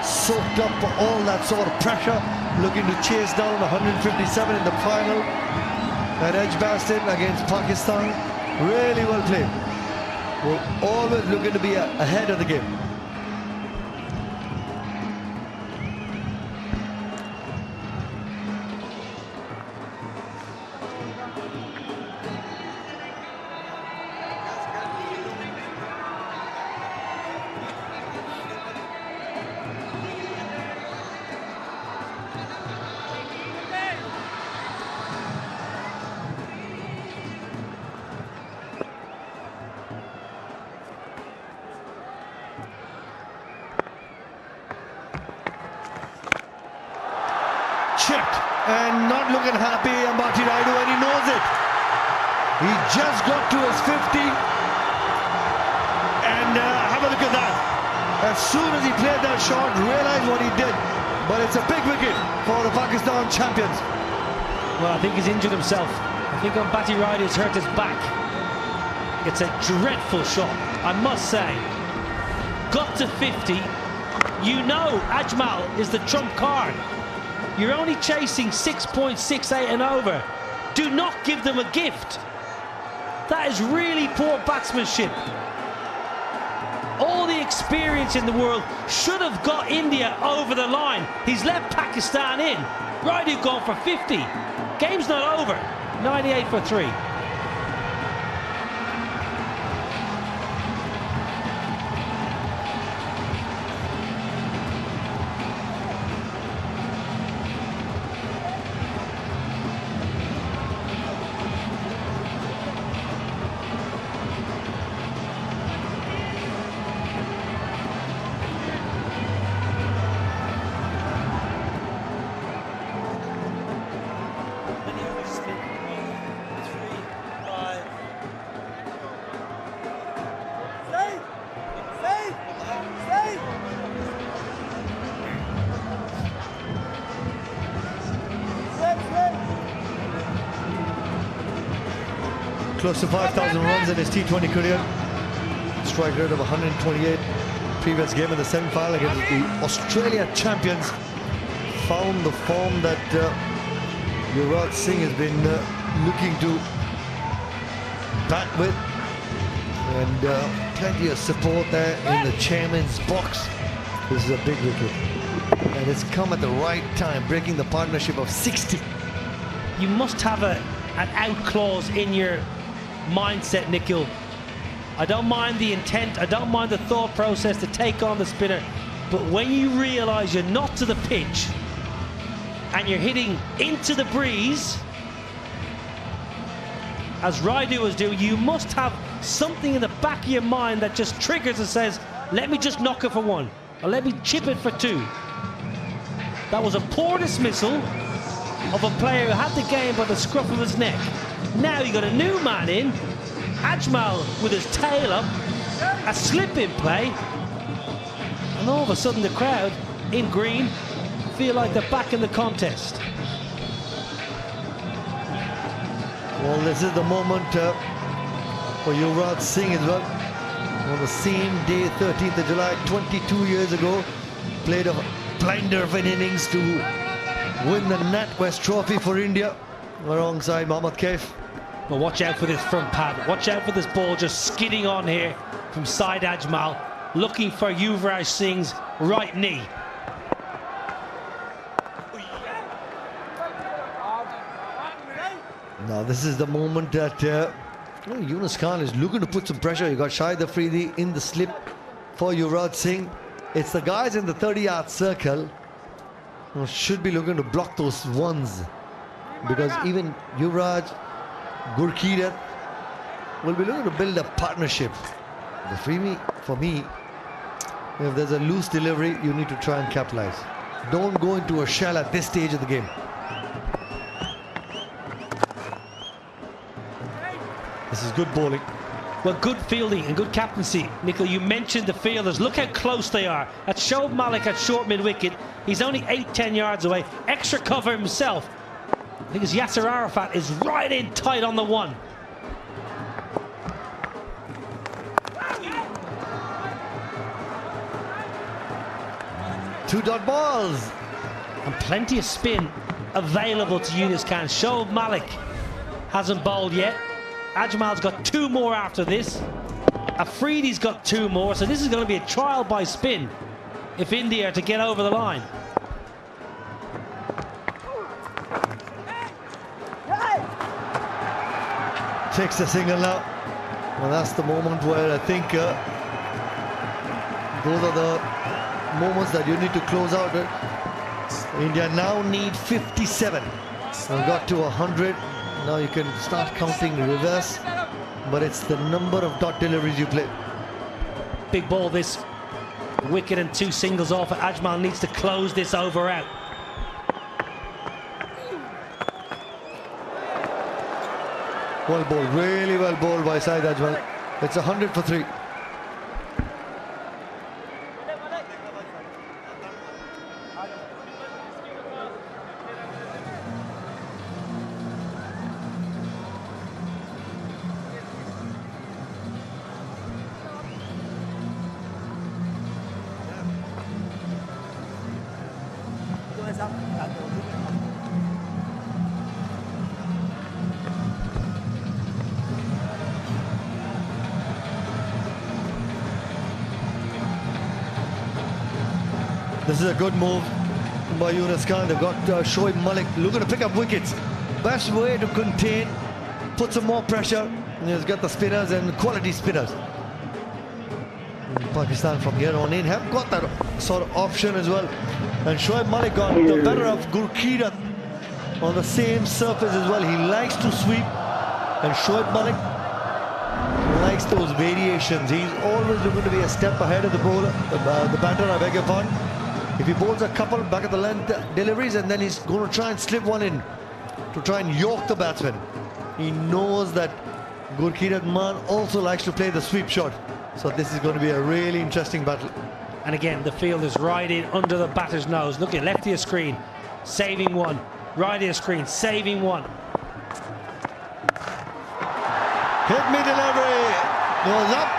soaked up all that sort of pressure, looking to chase down 157 in the final. And Edgbaston against Pakistan, really well played. We're always looking to be ahead of the game. Chipped and not looking happy, Ambati Raidu, and he knows it. He just got to his 50, and have a look at that. As soon as he played that shot, realized what he did. But it's a big wicket for the Pakistan champions. Well, I think he's injured himself. I think Ambati Raidu's hurt his back. It's a dreadful shot, I must say. Got to 50. You know Ajmal is the trump card. You're only chasing 6.68 and over. Do not give them a gift. That is really poor batsmanship. All the experience in the world should have got India over the line. He's let Pakistan in. Raidu gone for 50. Game's not over. 98 for 3. Close to 5,000 runs in his T20 career. Strike rate of 128. Previous game in the semi-final against the Australia champions. Found the form that Yuvraj Singh has been looking to bat with. And plenty of support there in the chairman's box. This is a big wicket. And it's come at the right time, breaking the partnership of 60. You must have an out clause in your mindset, Nikhil. I don't mind the intent, I don't mind the thought process to take on the spinner, but when you realize you're not to the pitch and you're hitting into the breeze, as Raidu was doing, you must have something in the back of your mind that just triggers and says, let me just knock it for 1, or let me chip it for 2. That was a poor dismissal of a player who had the game by the scruff of his neck. Now you got a new man in, Ajmal with his tail up, a slip in play, and all of a sudden the crowd in green feel like they're back in the contest. Well, this is the moment for Yuvraj Singh as well. On the same day, 13th of July, 22 years ago, played a blinder of an innings to win the NatWest Trophy for India alongside Mohammad Kaif. Well, watch out for this front pad. Watch out for this ball just skidding on here from Saeed Ajmal, looking for Yuvraj Singh's right knee. Now this is the moment that Yunus Khan is looking to put some pressure. You got Shahid Afridi in the slip for Yuvraj Singh. It's the guys in the 30-yard circle who should be looking to block those ones, because even Yuvraj, Gurkeerat will be looking to build a partnership. But for me, if there's a loose delivery, you need to try and capitalize. Don't go into a shell at this stage of the game. This is good bowling. Well, good fielding and good captaincy. Nikhil, you mentioned the fielders. Look how close they are. At Shoaib Malik at short mid-wicket. He's only 8-10 yards away. Extra cover himself. I think it's Yasser Arafat is right in tight on the 1. 2 dot balls. And plenty of spin available to Yunus Khan. Shoaib Malik hasn't bowled yet. Ajmal's got 2 more after this. Afridi's got 2 more, so this is going to be a trial by spin if India are to get over the line. Takes the single now. Well, that's the moment where I think those are the moments that you need to close out. India now need 57. We've got to 100. Now you can start counting reverse, but it's the number of dot deliveries you play. Big ball this. Wicket and 2 singles off. Ajmal needs to close this over out. Well bowled, really well bowled by Saeed Ajmal. It's 100 for 3. This is a good move by Yunus Khan. They've got Shoaib Malik looking to pick up wickets. Best way to contain, put some more pressure. And he's got the spinners and quality spinners. Pakistan from here on in have got that sort of option as well. And Shoaib Malik got the better of Gurkirat on the same surface as well. He likes to sweep, and Shoaib Malik likes those variations. He's always looking to be a step ahead of the bowler, the batter, I beg your pardon. If he bowls a couple back at the length deliveries, and then he's going to try and slip one in to try and york the batsman. He knows that Gurkirat Man also likes to play the sweep shot. So this is going to be a really interesting battle. And again, the field is right in under the batter's nose. Look at left ear screen, saving one. Right ear screen, saving one. Hit me delivery. Goes up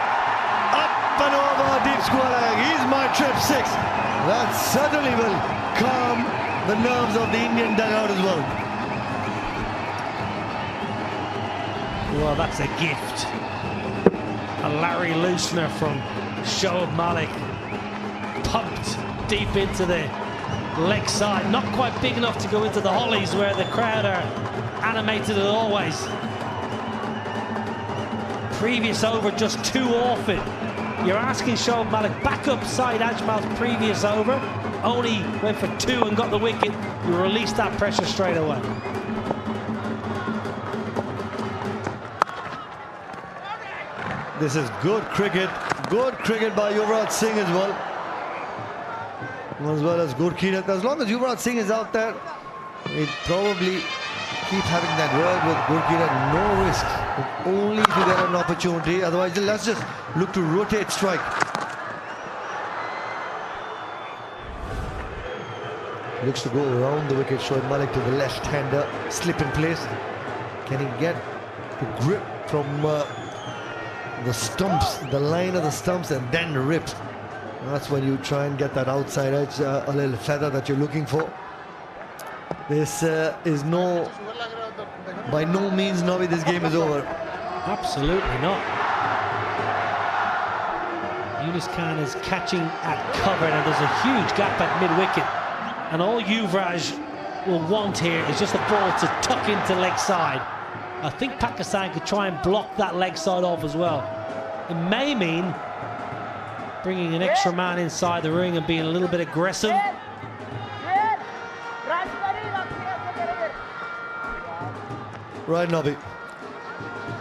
and over deep square leg. He's my trip 6. That certainly will calm the nerves of the Indian dugout as well. Well, that's a gift. A Larry Loosener from Shoaib Malik. Pumped deep into the leg side. Not quite big enough to go into the hollies where the crowd are animated as always. Previous over just too often. You're asking Shoaib Malik back up Saeed Ajmal's previous over. Only went for 2 and got the wicket. You release that pressure straight away. This is good cricket by Yuvraj Singh as well as Gurkirat. As long as Yuvraj Singh is out there, it probably keep having that word with Gurkirat, no risk, only if you get an opportunity. Otherwise, let's just look to rotate strike. Looks to go around the wicket. Shoaib Malik to the left-hander, slip in place. Can he get the grip from the stumps, the line of the stumps, and then rip? That's when you try and get that outside edge, a little feather that you're looking for. This is by no means, Navi, this game is over. Absolutely not. Yunus Khan is catching at cover, and there's a huge gap at mid-wicket. And all Yuvraj will want here is just a ball to tuck into leg side. I think Pakistan could try and block that leg side off as well. It may mean bringing an extra man inside the ring and being a little bit aggressive. Right, Nabi.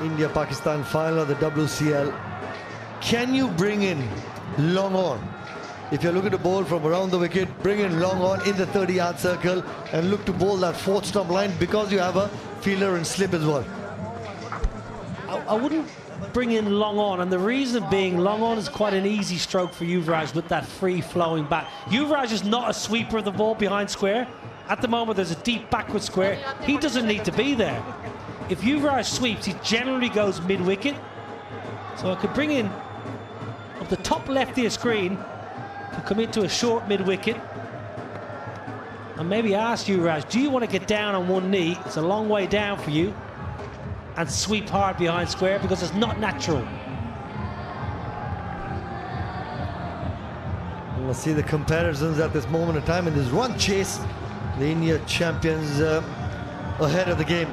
India-Pakistan final of the WCL. Can you bring in long on? If you're looking to bowl from around the wicket, bring in long on in the 30-yard circle and look to bowl that 4th stump line because you have a fielder and slip as well. I wouldn't bring in long on, and the reason being long on is quite an easy stroke for Yuvraj with that free-flowing bat. Yuvraj is not a sweeper of the ball behind square. At the moment, there's a deep backward square. He doesn't need to be there. If Yuvraj sweeps, he generally goes mid-wicket. So I could bring in up the top left ear screen to come into a short mid-wicket, and maybe ask you, Raj, do you want to get down on one knee? It's a long way down for you, and sweep hard behind square because it's not natural. We'll see the comparisons at this moment in time in this run chase. The India champions ahead of the game.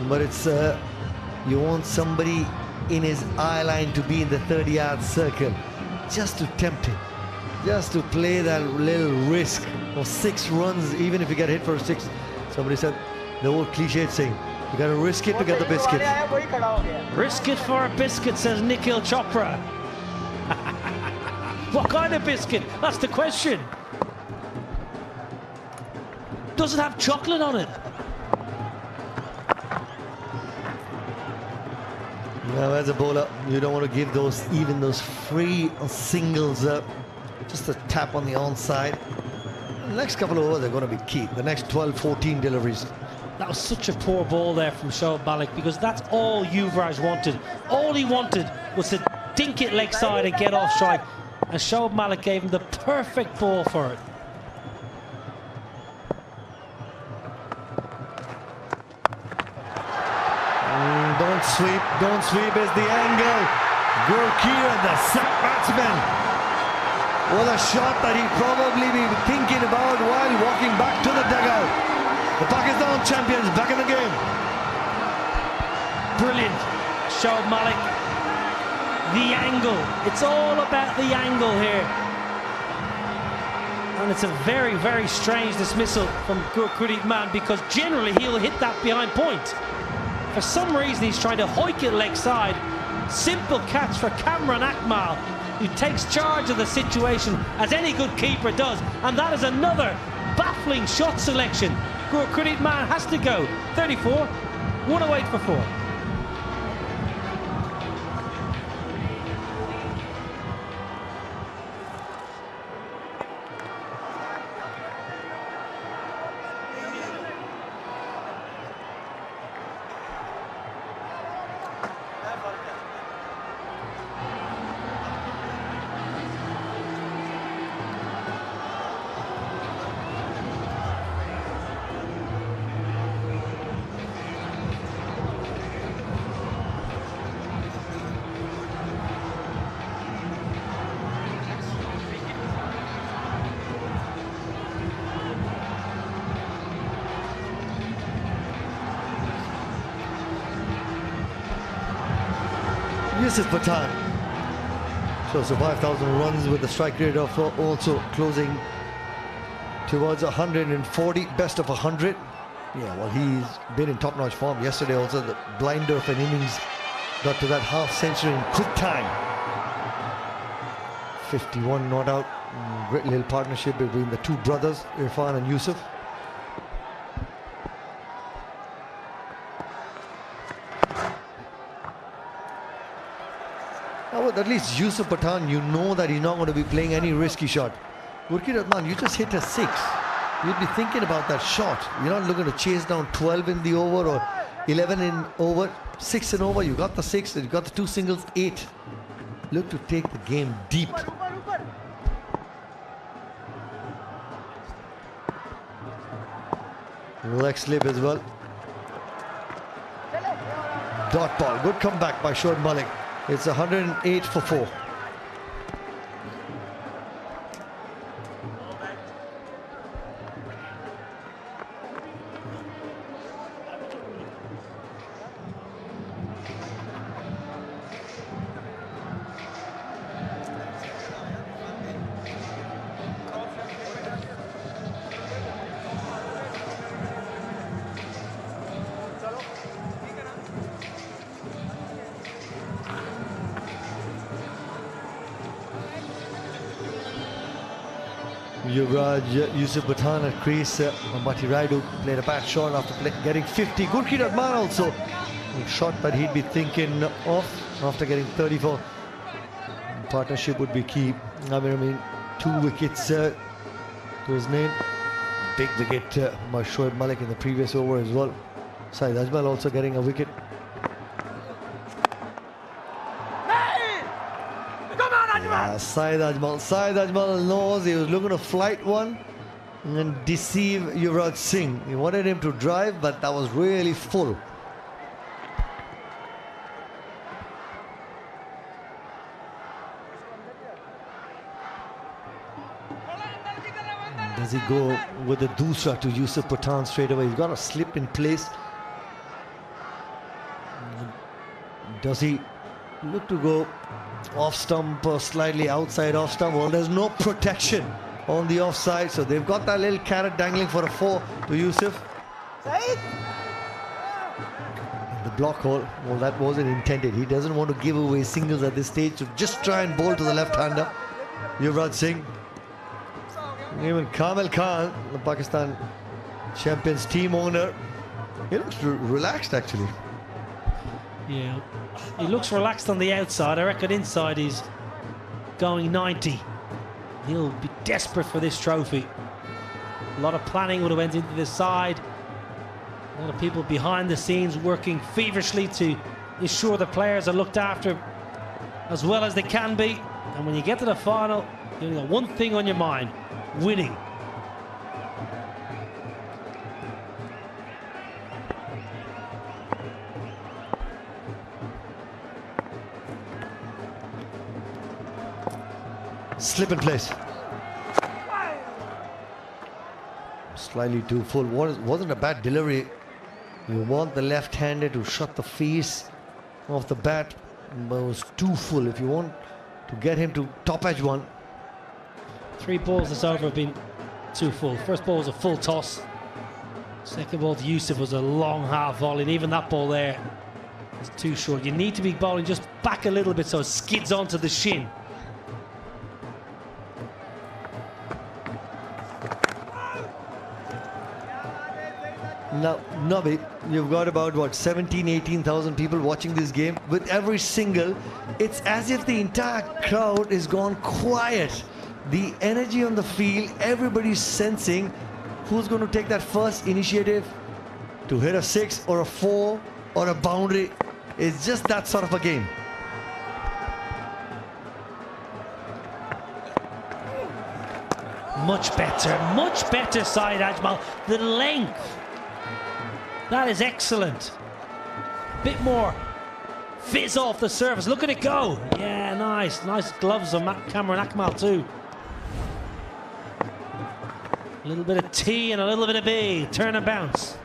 But it's you want somebody in his eye line to be in the 30-yard circle, just to tempt him, just to play that little risk of 6 runs, even if you get hit for 6. Somebody said the old cliched saying, you got to risk it to get the biscuit. Risk it for a biscuit, says Nikhil Chopra. What kind of biscuit? That's the question. Does it have chocolate on it? Now, as a bowler, you don't want to give those free singles just a tap on the onside. The next couple of overs are going to be key. The next 12, 14 deliveries. That was such a poor ball there from Shoaib Malik, because that's all Yuvraj wanted. All he wanted was to dink it leg side and get off strike. And Shoaib Malik gave him the perfect ball for it. Don't sweep is the angle. Gurkir, the sack batsman. What a shot that he probably be thinking about while walking back to the dugout. The Pakistan champions back in the game. Brilliant, Shoaib Malik. The angle. It's all about the angle here. And it's a very, very strange dismissal from Gurpreet Mann, because generally he'll hit that behind point. For some reason, he's trying to hoik it leg side. Simple catch for Kamran Akmal, who takes charge of the situation, as any good keeper does. And that is another baffling shot selection. Gurpreet Mann has to go. 34, 108 for 4. Yusuf Pathan shows 5,000 runs with a strike rate of also closing towards 140, best of 100. Yeah, well, he's been in top-notch form. Yesterday also, the blinder of an innings got to that half century in quick time. 51 not out. Great little partnership between the two brothers, Irfan and Yusuf. At least Yusuf Pathan, you know that he's not going to be playing any risky shot. Gurpreet Rahman, you just hit a 6. You'd be thinking about that shot. You're not looking to chase down 12 in the over or 11 in over, 6 in over. You got the 6, you got the 2 singles, 8. Look to take the game deep. Leg slip as well. Dot ball. Good comeback by Shoaib Malik. It's 108 for 4. Yuvraj, Yusuf Pathan at crease. Ambati Raidu played a bad shot after getting 50. Gurpreet Rahman also a shot that he'd be thinking of after getting 34. Partnership would be key. I mean 2 wickets to his name. Big wicket by Shoaib Malik in the previous over as well. Saeed Ajmal also getting a wicket. Saeed Ajmal knows he was looking to flight one. and deceive Yuvraj Singh. He wanted him to drive, but that was really full. Does he go with the dusra to Yusuf Pathan straight away? He's got a slip in place. Does he look to go off stump or slightly outside off stump? Well, there's no protection on the offside, so they've got that little carrot dangling for a 4 to Yusuf. The block hole, well, that wasn't intended. He doesn't want to give away singles at this stage, so just try and bowl to the left-hander. Yuvraj Singh. Even Kamil Khan, the Pakistan champions team owner, he looks relaxed actually. Yeah, he looks relaxed on the outside. I reckon inside he's going 90. He'll be desperate for this trophy. A lot of planning would have went into this side. A lot of people behind the scenes working feverishly to ensure the players are looked after as well as they can be. And when you get to the final, you only got one thing on your mind: winning. Slip in place. Slightly too full. Wasn't a bad delivery. You want the left-hander to shut the face off the bat, but it was too full. If you want to get him to top edge one. 3 balls this over have been too full. First ball was a full toss. Second ball to Yusuf was a long half volley, and even that ball there was too short. You need to be bowling just back a little bit so it skids onto the shin. Now, Nabi, you've got about, what, 17, 18,000 people watching this game. With every single, it's as if the entire crowd is gone quiet. The energy on the field, everybody's sensing who's going to take that first initiative to hit a 6 or a 4 or a boundary. It's just that sort of a game. Much better side, Ajmal. The length. That is excellent. Bit more fizz off the surface. Look at it go. Yeah, nice. Nice gloves on Cameron Akmal too. A little bit of T and a little bit of B. Turn and bounce.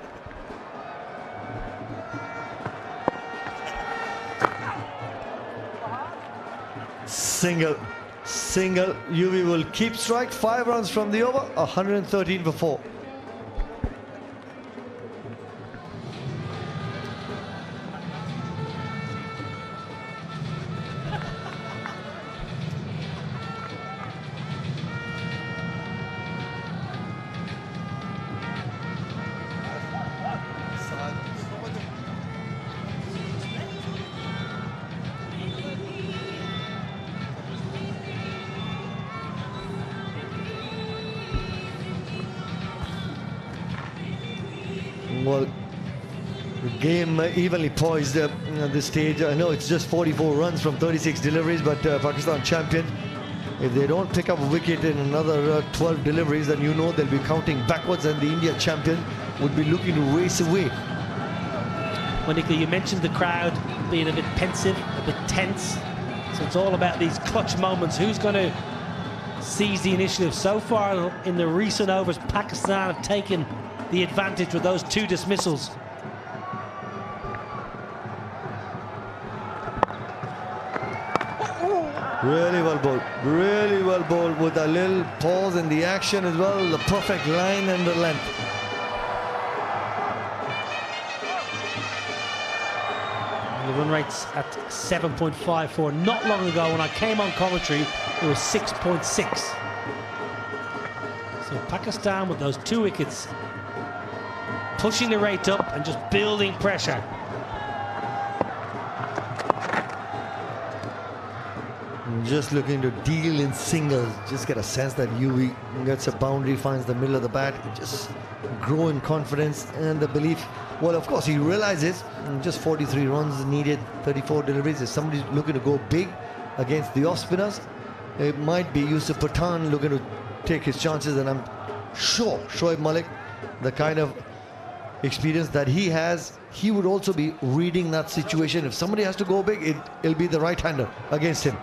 Single. UV will keep strike. 5 runs from the over. 113 for 4. Well, the game evenly poised at this stage. I know it's just 44 runs from 36 deliveries, but Pakistan champion. If they don't pick up a wicket in another 12 deliveries, then you know they'll be counting backwards, and the India champion would be looking to race away. Monica, you mentioned the crowd being a bit pensive, a bit tense. So it's all about these clutch moments. Who's going to seize the initiative? So far in the recent overs, Pakistan have taken the advantage with those 2 dismissals. Really well bowled with a little pause in the action as well, the perfect line and the length. The run rate's at 7.54. Not long ago when I came on commentary, it was 6.6. So Pakistan with those 2 wickets pushing the rate up and just building pressure. Just looking to deal in singles. Just get a sense that UV gets a boundary, finds the middle of the bat. Just grow in confidence and the belief. Well, of course, he realizes just 43 runs needed, 34 deliveries. If somebody's looking to go big against the off spinners, it might be Yusuf Pathan looking to take his chances, and I'm Shoaib Malik, the kind of experience that he has, he would also be reading that situation. If somebody has to go big, it'll be the right-hander against him.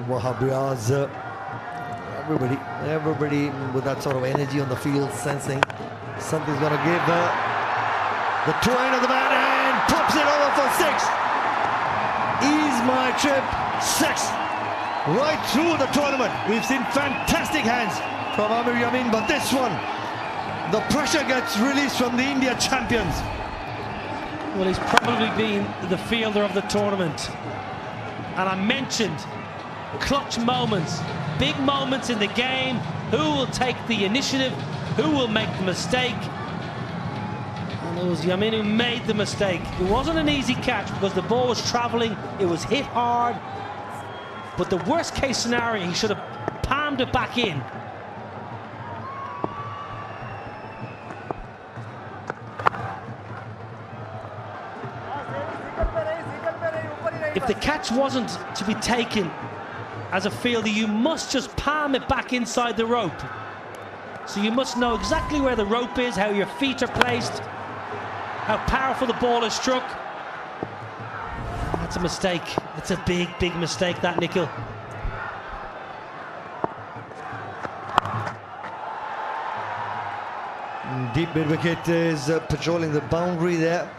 Wahab Riaz, everybody with that sort of energy on the field, sensing something's going to give. The twine of the man and pops it over for 6. Ease my trip, 6. Right through the tournament. We've seen fantastic hands from Amir Yamin, but this one, the pressure gets released from the India champions. Well, he's probably been the fielder of the tournament. And I mentioned clutch moments, big moments in the game. Who will take the initiative? Who will make the mistake? And it was Yamin who made the mistake. It wasn't an easy catch because the ball was traveling. It was hit hard. But the worst case scenario, he should have palmed it back in. If the catch wasn't to be taken as a fielder, you must just palm it back inside the rope. So you must know exactly where the rope is, how your feet are placed, how powerful the ball is struck. That's a mistake. It's a big, big mistake, that, Nikhil. Deep mid-wicket is patrolling the boundary there.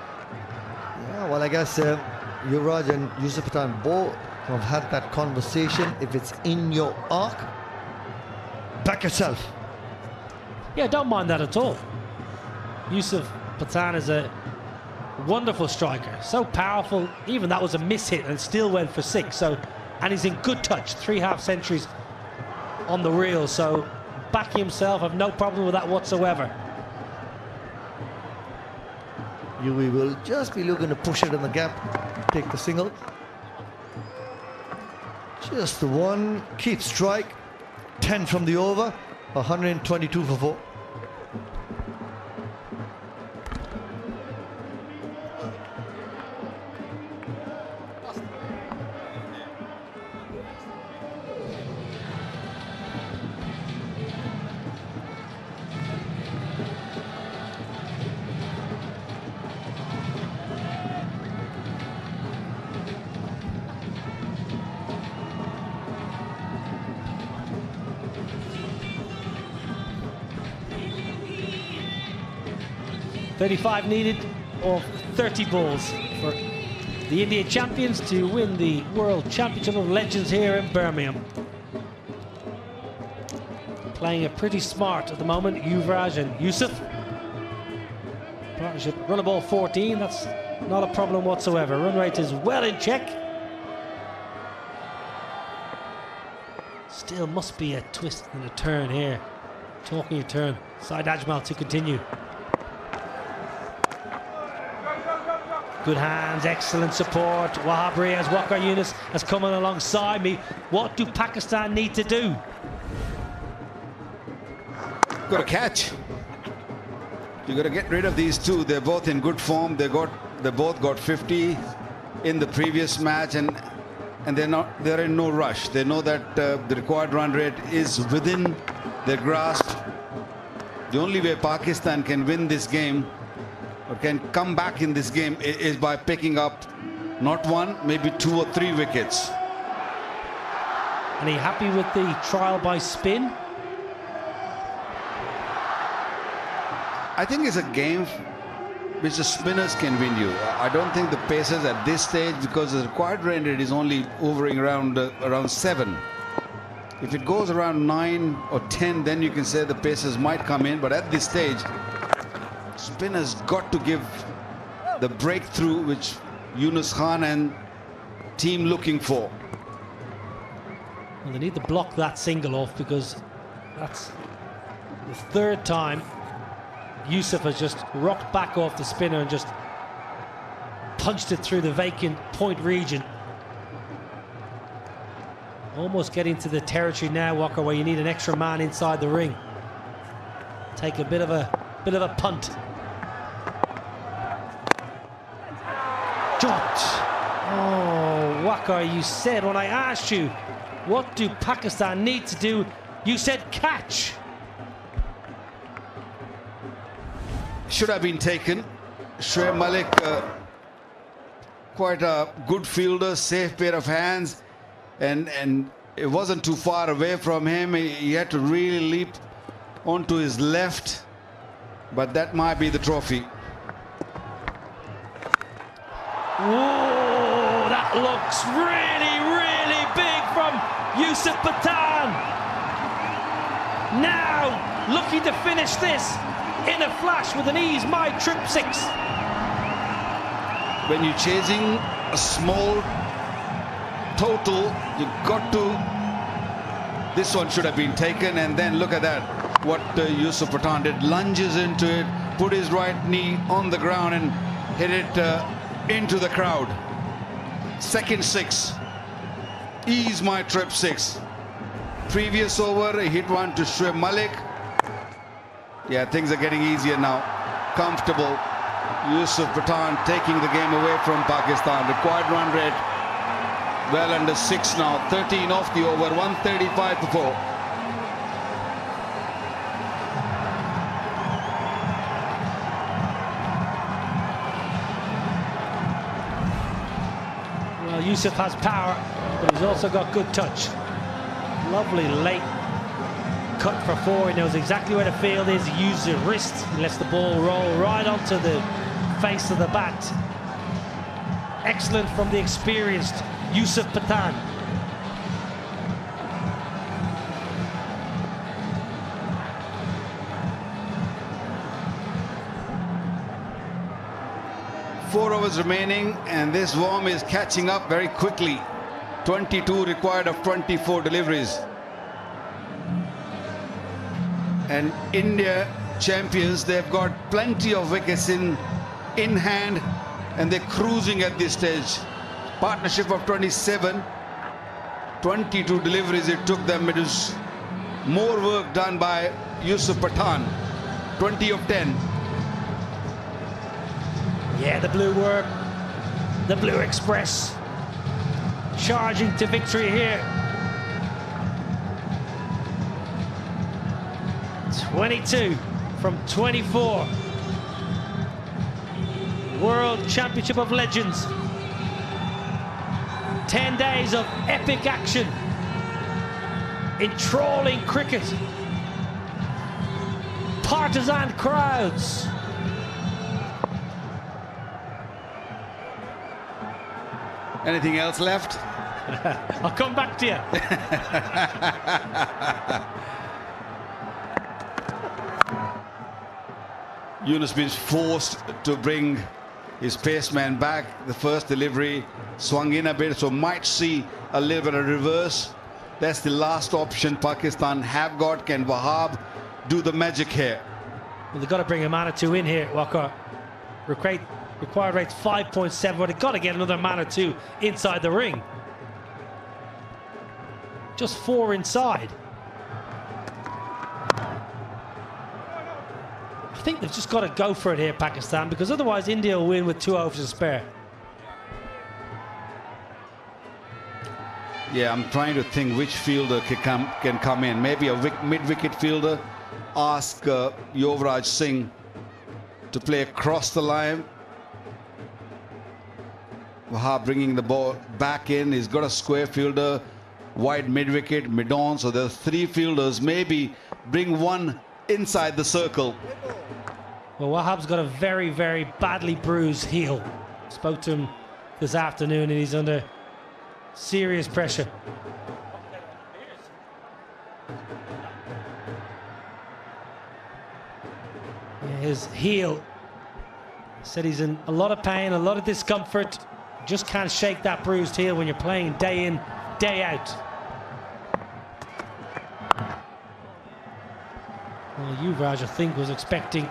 Yeah, well, I guess Yuvraj and Yusuf Pathan both have had that conversation. If it's in your arc, back yourself. Yeah, don't mind that at all. Yusuf Pathan is a wonderful striker, so powerful. Even that was a miss hit and still went for 6. So, and he's in good touch, 3 half centuries on the reel. So backing himself, I've no problem with that whatsoever. Yuvi will just be looking to push it in the gap, take the single. Just the one, keep strike, 10 from the over, 122 for 4. .35 needed of 30 balls for the India champions to win the World Championship of Legends here in Birmingham. Playing it pretty smart at the moment, Yuvraj and Yusuf. Partnership run a ball 14, that's not a problem whatsoever. Run rate is well in check. Still must be a twist and a turn here. Talking a turn. Saeed Ajmal to continue. Good hands, excellent support. Wahab Riaz, Waqar Younis has come on alongside me. What do Pakistan need to do? Got to catch. You got to get rid of these two. They're both in good form. They both got 50 in the previous match, and they're in no rush. They know that the required run rate is within their grasp. The only way Pakistan can win this game or can come back in this game is by picking up not 1, maybe 2 or 3 wickets. And are you happy with the trial by spin? I think it's a game which the spinners can win you. I don't think the pacers at this stage, because the required run rate is only hovering around 7. If it goes around 9 or 10, then you can say the pacers might come in. But at this stage, spinners got to give the breakthrough which Yunus Khan and team looking for. Well, they need to block that single off, because that's the 3rd time Yusuf has just rocked back off the spinner and just punched it through the vacant point region. Almost getting to the territory now, Walker, where you need an extra man inside the ring. Take a bit of a punt. Shot. Oh, Waqar, you said when I asked you, what do Pakistan need to do? You said catch. Should have been taken. Shoaib Malik, quite a good fielder, safe pair of hands, and it wasn't too far away from him. He had to really leap onto his left, but that might be the trophy. Whoa, that looks really, really big from Yusuf Pathan. Now, looking to finish this in a flash with an ease my trip 6. When you're chasing a small total, you got to. This one should have been taken, and then look at that. What Yusuf Pathan did, lunges into it, put his right knee on the ground and hit it into the crowd. Second 6. Ease my trip 6. Previous over, he hit one to Shoaib Malik. Yeah, things are getting easier now. Comfortable. Yusuf Pathan taking the game away from Pakistan. Required run rate well under 6 now. 13 off the over, 135 to 4. Well, Yusuf has power, but he's also got good touch. Lovely late cut for 4. He knows exactly where the field is. He uses his wrist. He lets the ball roll right onto the face of the bat. Excellent from the experienced Yusuf Pathan. Four overs remaining, and this worm is catching up very quickly. 22 required of 24 deliveries. And India champions, they've got plenty of wickets in hand, and they're cruising at this stage. Partnership of 27, 22 deliveries it took them. It was more work done by Yusuf Pathan. 20 of 10. Yeah, the blue work, the Blue Express, charging to victory here. 22 from 24. World Championship of Legends. 10 days of epic action, enthralling cricket, partisan crowds. Anything else left? I'll come back to you. Yunus been forced to bring his paceman back. The first delivery swung in a bit, so might see a little bit of reverse. That's the last option Pakistan have got. Can Wahab do the magic here? Well, they've got to bring a man or two in here, Waqar. Required rate's 5.7, but they've got to get another man or two inside the ring. Just 4 inside. I think they've just got to go for it here, Pakistan, because otherwise India will win with 2 overs to spare. Yeah, I'm trying to think which fielder can come in. Maybe a mid-wicket fielder. Ask Yuvraj Singh to play across the line. Wahab bringing the ball back in. He's got a square fielder, wide mid-wicket, mid-on. So there's 3 fielders. Maybe bring one inside the circle. Well, Wahab's got a very, very badly bruised heel. Spoke to him this afternoon, and he's under serious pressure. Yeah, his heel, said he's in a lot of pain, a lot of discomfort. Just can't shake that bruised heel when you're playing day in, day out. Well, Yuvraj, I think, was expecting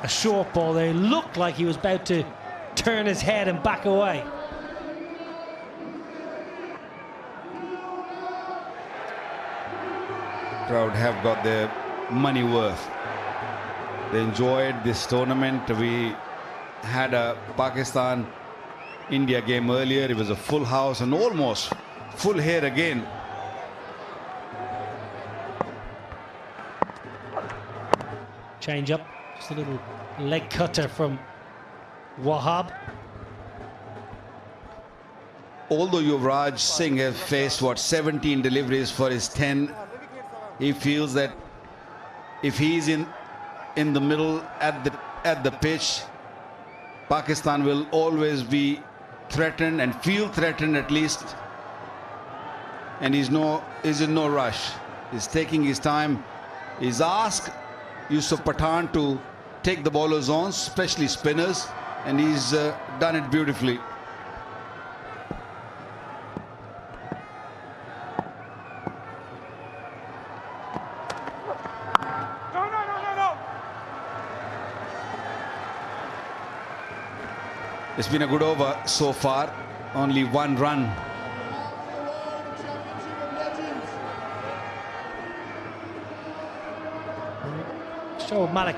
a short ball there. It looked like he was about to turn his head and back away. Crowd have got their money worth. They enjoyed this tournament. We had a Pakistan India game earlier. It was a full house and almost full here again. Change up, just a little leg cutter from Wahab. Although Yuvraj Singh has faced 17 deliveries for his 10, he feels that if he's in the middle at the pitch, Pakistan will always be threatened and feel threatened at least. And he's in no rush. He's taking his time. He's asked Yusuf Pathan to take the bowlers on, especially spinners, and he's done it beautifully. It's been a good over so far. Only one run. Shoaib Malik,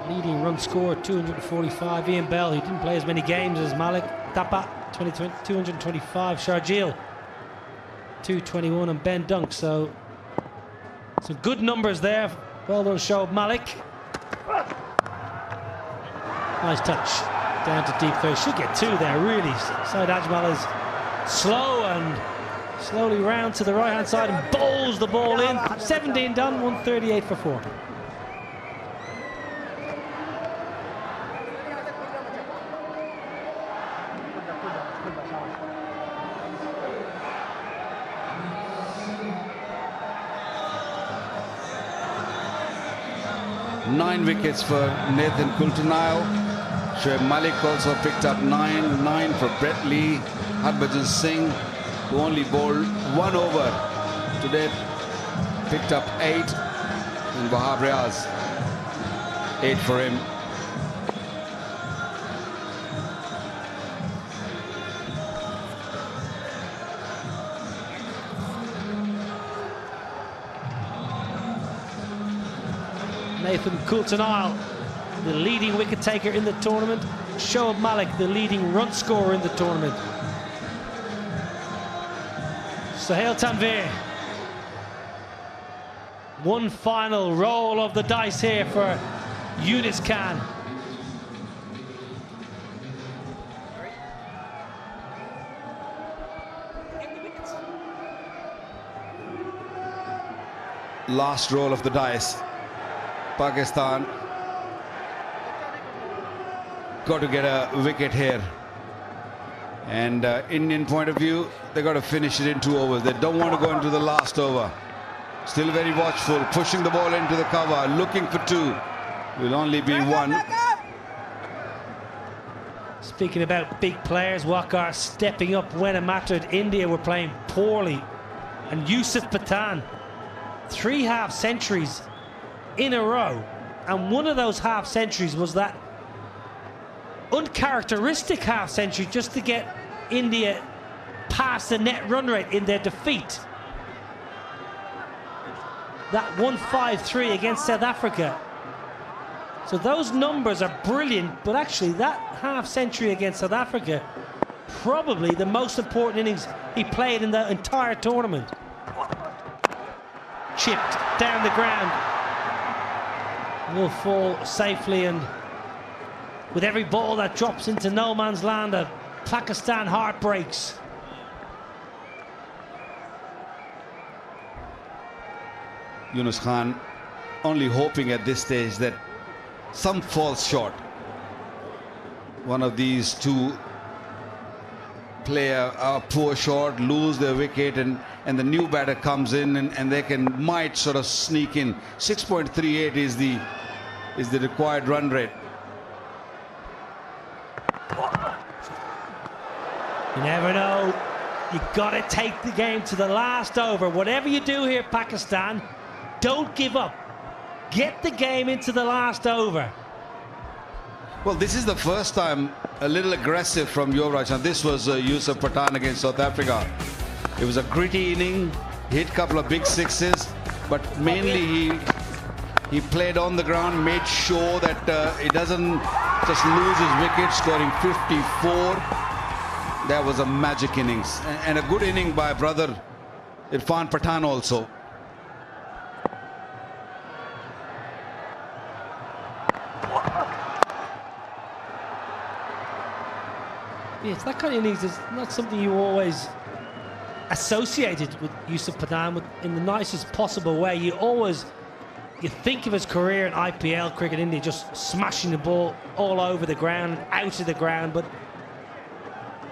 leading run scorer, 245. Ian Bell, who didn't play as many games as Malik. Tapa, 225. Sharjeel, 221. And Ben Dunk. So some good numbers there. Well done, Shoaib Malik. Nice touch. Down to deep throw. Should get two there, really. Saeed Ajmal is slow and slowly round to the right hand side and bowls the ball in. 17 done, 138 for 4. Nine wickets for Nathan Coulter-Nile. Shoaib Malik also picked up 9 for Brett Lee. Harbhajan Singh, who only bowled 1 over today, picked up 8. And Wahab Riaz, 8 for him. Nathan Coulter-Nile, the leading wicket taker in the tournament. Shoaib Malik, the leading run scorer in the tournament. Sohail Tanvir. One final roll of the dice here for Yunus Khan. Last roll of the dice. Pakistan got to get a wicket here, and Indian point of view, they got to finish it in 2 overs. They don't want to go into the last over. Still very watchful, pushing the ball into the cover, looking for 2. Will only be 1. Speaking about big players, Waqar stepping up when it mattered. India were playing poorly, and Yusuf Pathan, 3 half centuries in a row, and one of those half centuries was that uncharacteristic half century just to get India past the net run rate in their defeat. That 153 against South Africa. So those numbers are brilliant, but actually that half century against South Africa, probably the most important innings he played in the entire tournament. Chipped down the ground. Will fall safely, and with every ball that drops into no man's land, Pakistan heart breaks. Yunus Khan only hoping at this stage that some falls short. One of these 2 play a poor shot, lose their wicket, and the new batter comes in and they might sort of sneak in. 6.38 is the required run rate. You never know. You got to take the game to the last over. Whatever you do here, Pakistan, don't give up. Get the game into the last over. Well, this is the first time a little aggressive from Yuvraj. And this was Yusuf Pathan against South Africa. It was a gritty inning, hit a couple of big sixes, but mainly he played on the ground, made sure that he doesn't just lose his wicket, scoring 54. That was a magic innings and a good inning by brother Irfan Pathan also. Yeah, it's that kind of innings is not something you always associated with Yusuf Pathan in the nicest possible way. You think of his career in IPL cricket India just smashing the ball all over the ground, out of the ground, but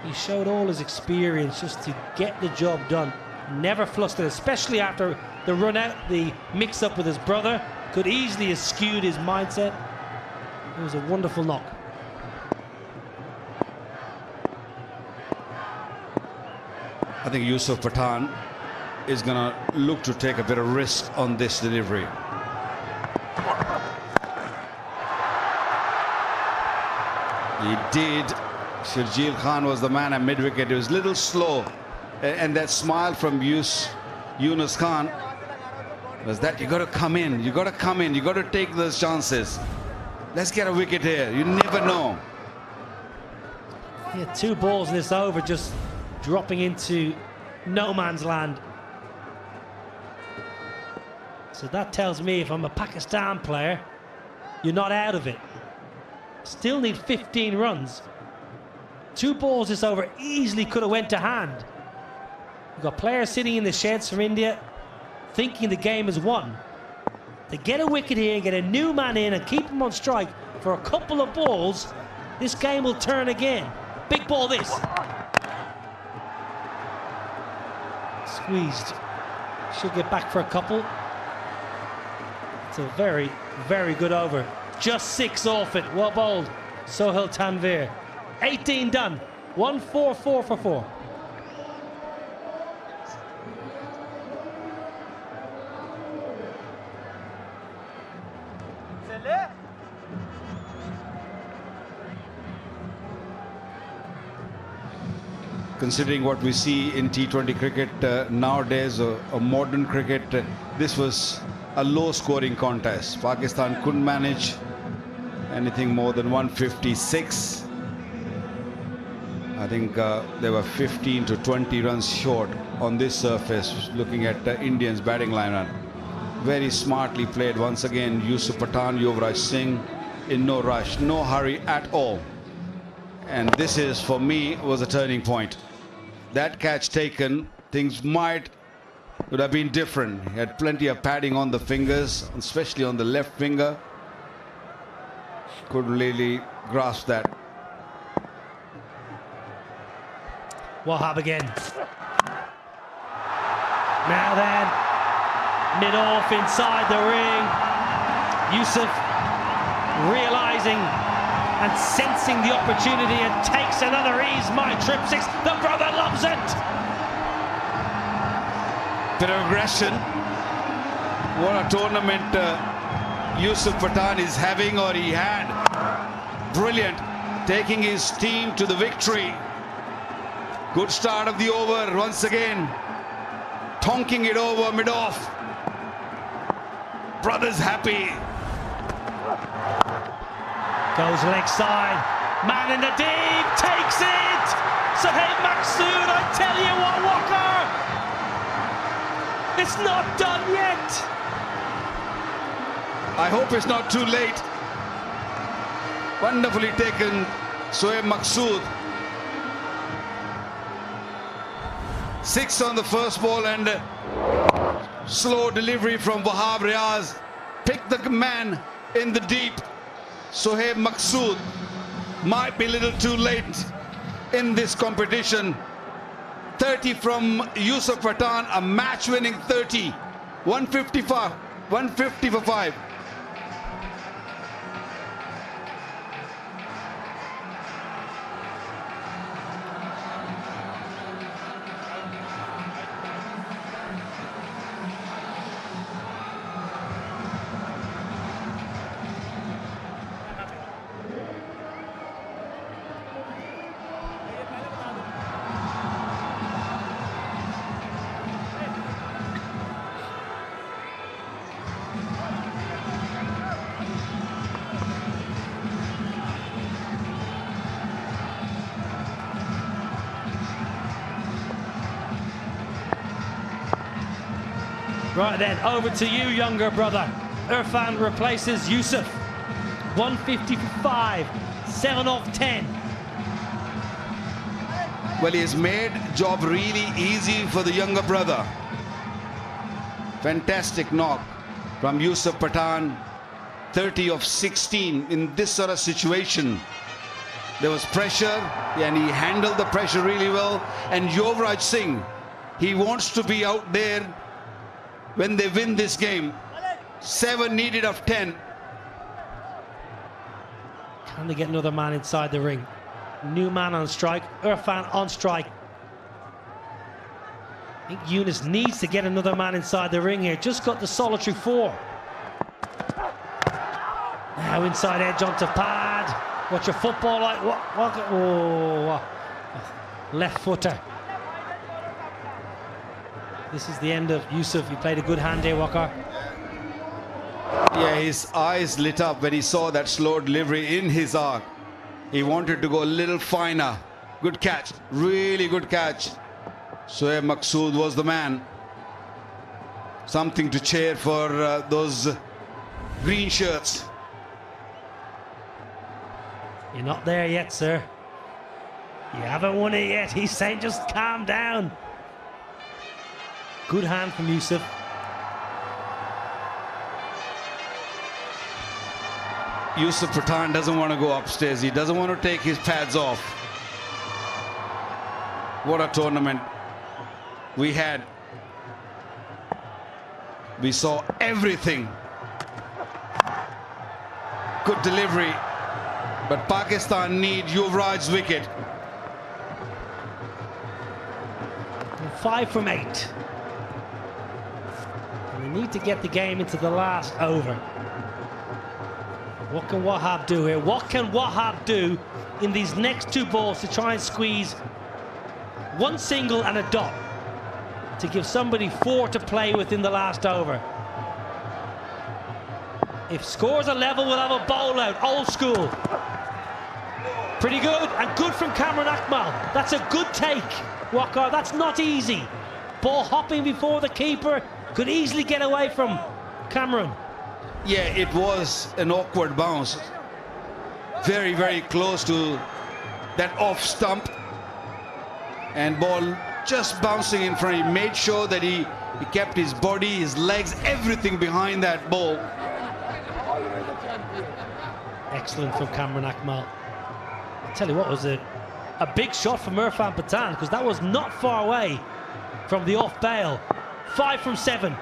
he showed all his experience just to get the job done. Never flustered, especially after the run out, the mix up with his brother could easily have skewed his mindset. It was a wonderful knock. I think Yusuf Pathan is going to look to take a bit of risk on this delivery. He did. Shirjeel Khan was the man at mid-wicket. He was a little slow. And that smile from Yunus Khan was that you got to come in. You got to come in. You got to take those chances. Let's get a wicket here. You never know. He had 2 balls in this over, just dropping into no man's land. So that tells me if I'm a Pakistan player, you're not out of it. Still need 15 runs. 2 balls this over easily could have went to hand. You've got players sitting in the sheds from India thinking the game is won. They get a wicket here, get a new man in and keep him on strike for a couple of balls, this game will turn again. Big ball this. Squeezed. Should get back for a couple. It's a very, very good over. Just 6 off it. Well bowled. Sohail Tanvir. 18 done. 1-4-4 for 4. Considering what we see in T20 cricket nowadays, a modern cricket, this was a low-scoring contest. Pakistan couldn't manage anything more than 156. I think they were 15 to 20 runs short on this surface, looking at the Indians' batting lineup. Very smartly played once again. Yusuf Pathan, Yuvraj Singh in no rush, no hurry at all. And this is, for me, was a turning point. That catch taken, things would have been different. He had plenty of padding on the fingers, especially on the left finger. Couldn't really grasp that. Wahab again. Now then, mid-off inside the ring. Yusuf realising and sensing the opportunity and takes another ease. My trip 6. The brother loves it. Bit of aggression. What a tournament Yusuf Pathan is having, or he had. Brilliant. Taking his team to the victory. Good start of the over once again. Tonking it over mid-off. Brother's happy. Goes leg side. Man in the deep. Takes it. Sohail Maqsood, I tell you what, Walker. It's not done yet. I hope it's not too late. Wonderfully taken, Sohail Maqsood. 6 on the first ball and slow delivery from Wahab Riaz. Pick the man in the deep. Sohail Maqsood might be a little too late in this competition. 30 from Yusuf Pathan, a match-winning 30. 155, 150 for 5. Right then, over to you, younger brother. Irfan replaces Yusuf. 150 for 5, 7 off 10. Well, he has made job really easy for the younger brother. Fantastic knock from Yusuf Pathan. 30 of 16 in this sort of situation. There was pressure and he handled the pressure really well. And Yuvraj Singh, he wants to be out there when they win this game. 7 needed of 10. Can they get another man inside the ring? New man on strike, Irfan on strike. I think Yunus needs to get another man inside the ring here. Just got the solitary 4. Now inside edge onto pad. What's your football like? What? Oh, left footer. This is the end of Yusuf. He played a good hand here, Wakar. Yeah, his eyes lit up when he saw that slow delivery in his arc. He wanted to go a little finer. Good catch, really good catch. Shoaib Maqsood was the man. Something to cheer for those green shirts. You're not there yet, sir. You haven't won it yet. He's saying just calm down. Good hand from Yusuf. Yusuf Pathan doesn't want to go upstairs. He doesn't want to take his pads off. What a tournament we had. We saw everything. Good delivery. But Pakistan need Yuvraj's wicket. 5 from 8. And they need to get the game into the last over. What can Wahab do here? What can Wahab do in these next 2 balls to try and squeeze 1 single and a dot to give somebody 4 to play with in the last over? If scores are level, we'll have a bowl out, old school. Pretty good, and good from Cameron Akmal. That's a good take, Wakar. That's not easy. Ball hopping before the keeper, could easily get away from Cameron. Yeah, it was an awkward bounce. Very, very close to that off stump. And ball just bouncing in front. He made sure that he kept his body, his legs, everything behind that ball. Excellent from Cameron Akmal. I tell you what, was a big shot from Irfan Pathan, because that was not far away from the off bail. 5 from 7.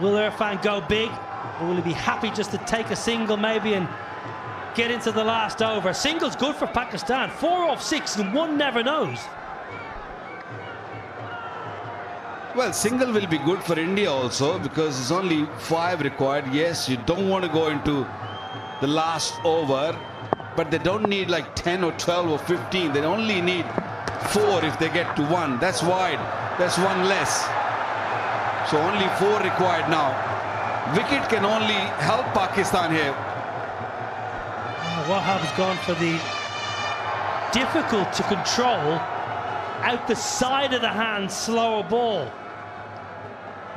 Will Irfan go big, or will he be happy just to take a single maybe and get into the last over? Single's good for Pakistan. 4 off 6, and one never knows. Well, single will be good for India also, because it's only 5 required. Yes, you don't want to go into the last over, but they don't need like 10 or 12 or 15. They only need 4 if they get to 1. That's wide. That's 1 less. So only 4 required now. Wicket can only help Pakistan here. Wahab's gone for the difficult to control out the side of the hand slower ball.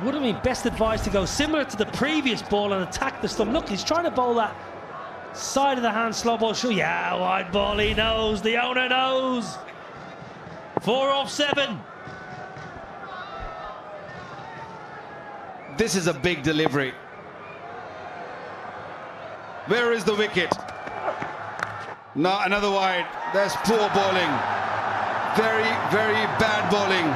Would have been best advised to go similar to the previous ball and attack the stump. Look, he's trying to bowl that side of the hand slow ball. Sure, yeah, wide ball, he knows, the owner knows. 4 off 7. This is a big delivery. Where is the wicket? Now another wide. That's poor bowling. Very, very bad bowling.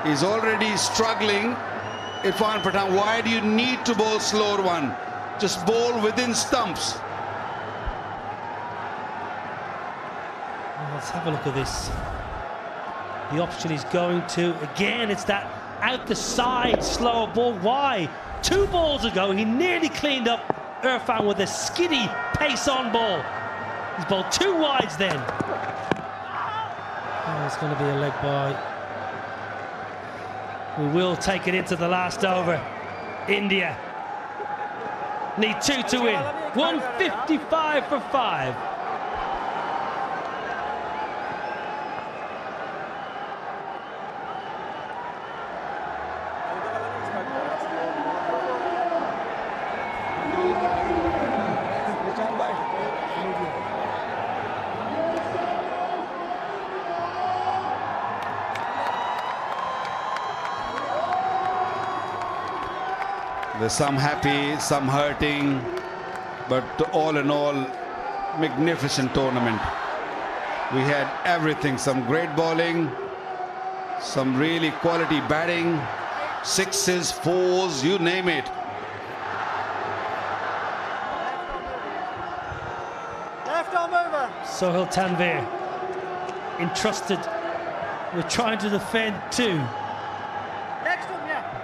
He's already struggling. Irfan Pathan, why do you need to bowl slower one? Just bowl within stumps. Let's have a look at this. The option he's going to, again, it's that out the side slower ball. Why? 2 balls ago, he nearly cleaned up Irfan with a skiddy pace on ball. He's bowled 2 wides then. Oh, it's going to be a leg bye. We will take it into the last over. India need 2 to win. 155 for 5. There's some happy, some hurting, but all in all, magnificent tournament. We had everything, some great bowling, some really quality batting, sixes, fours, you name it. Left arm over. Sohail Tanvir entrusted with trying to defend too. Next one, yeah.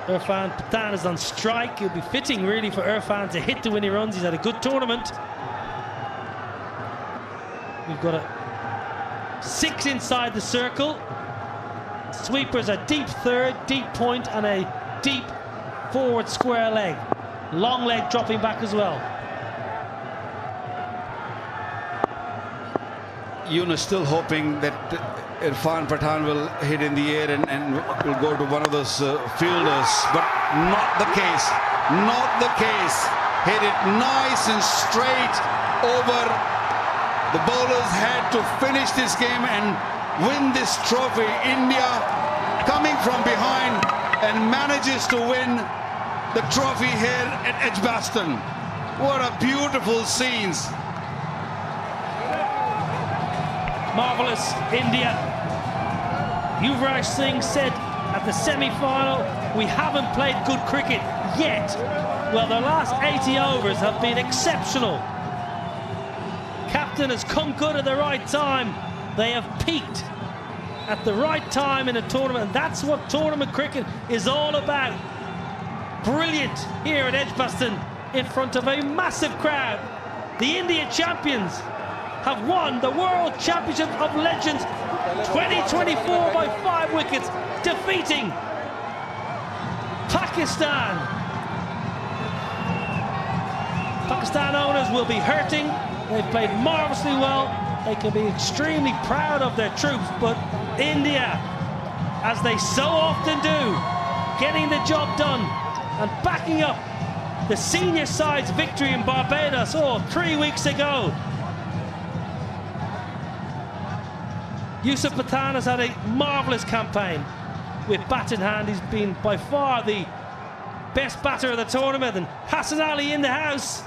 Irfan Pathan is on strike. It'll be fitting really for Irfan to hit the when he runs. He's had a good tournament. We've got a 6 inside the circle. Sweepers a deep third, deep point, and a deep forward square leg. Long leg dropping back as well. Yunus still hoping that Irfan Pathan will hit in the air and will go to one of those fielders, but not the case. Not the case. Hit it nice and straight over. The bowlers had to finish this game and win this trophy. India coming from behind and manages to win the trophy here at Edgbaston. What a beautiful scenes. Marvellous, India. Yuvraj Singh said at the semi-final, we haven't played good cricket yet. Well, their last 80 overs have been exceptional. Captain has come good at the right time. They have peaked at the right time in a tournament. And that's what tournament cricket is all about. Brilliant here at Edgbaston in front of a massive crowd. The India champions have won the World Championship of Legends 2024 by 5 wickets, defeating Pakistan. Pakistan owners will be hurting. They've played marvellously well. They can be extremely proud of their troops, but India, as they so often do, getting the job done and backing up the senior side's victory in Barbados 3 weeks ago. Yusuf Pathan has had a marvellous campaign. With bat in hand, he's been by far the best batter of the tournament, and Hassan Ali in the house.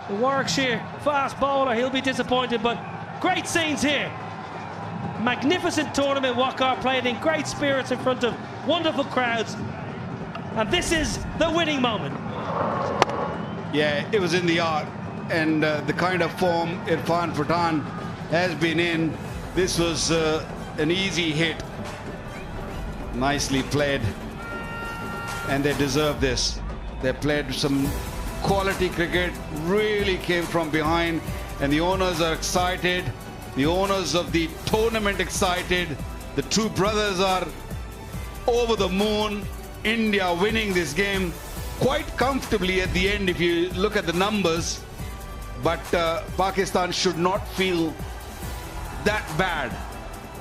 The Warwickshire fast bowler, he'll be disappointed, but great scenes here. Magnificent tournament Waqar played in great spirits in front of wonderful crowds. And this is the winning moment. Yeah, it was in the art, and the kind of form Irfan Pathan has been in. This was an easy hit. Nicely played, and they deserve this. They played some quality cricket, really came from behind, and the owners are excited. The owners of the tournament excited. The two brothers are over the moon. India winning this game quite comfortably at the end if you look at the numbers, but Pakistan should not feel that bad.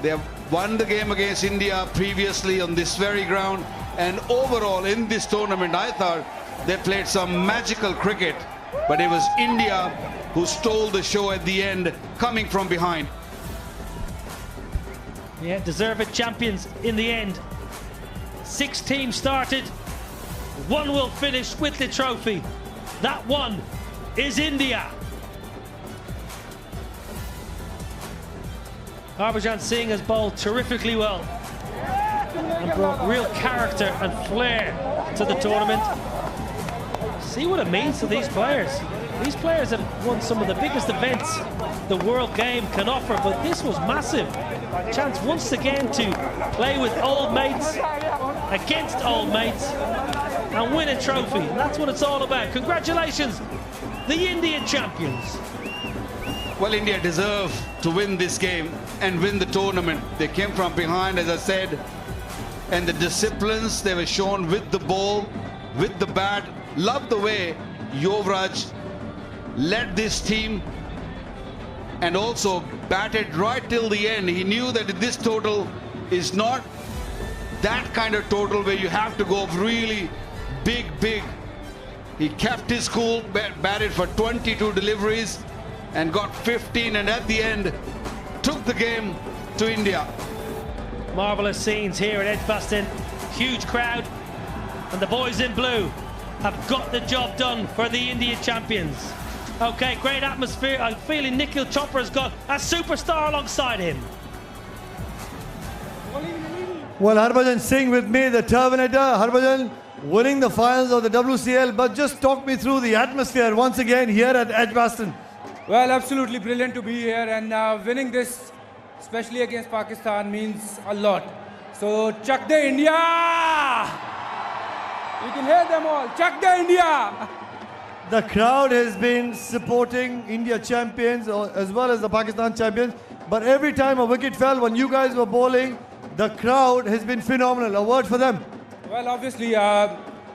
They have won the game against India previously on this very ground, and overall in this tournament I thought they played some magical cricket, but it was India who stole the show at the end, coming from behind. Yeah, deserved champions in the end. 6 teams started, 1 will finish with the trophy. That one is India. Harbhajan Singh has bowled terrifically well and brought real character and flair to the tournament. See what it means to these players. These players have won some of the biggest events the world game can offer, but this was massive. Chance once again to play with old mates, against old mates, and win a trophy. And that's what it's all about. Congratulations, the Indian champions. Well, India deserve to win this game and win the tournament. They came from behind, as I said, and the disciplines they were shown with the ball, with the bat. Love the way Yuvraj led this team and also batted right till the end. He knew that this total is not that kind of total where you have to go really big. He kept his cool, batted for 22 deliveries and got 15, and at the end took the game to India. Marvellous scenes here at Edgbaston. Huge crowd. And the boys in blue have got the job done for the India champions. Okay, great atmosphere. I'm feeling Nikhil Chopra has got a superstar alongside him. Well, Harbhajan Singh with me, the Terminator. Harbhajan winning the finals of the WCL, but just talk me through the atmosphere once again here at Edgbaston. Well, absolutely brilliant to be here, and winning this, especially against Pakistan, means a lot. So, chuck the India! You can hear them all. Chuck the India! The crowd has been supporting India champions as well as the Pakistan champions. But every time a wicket fell when you guys were bowling, the crowd has been phenomenal. A word for them. Well, obviously,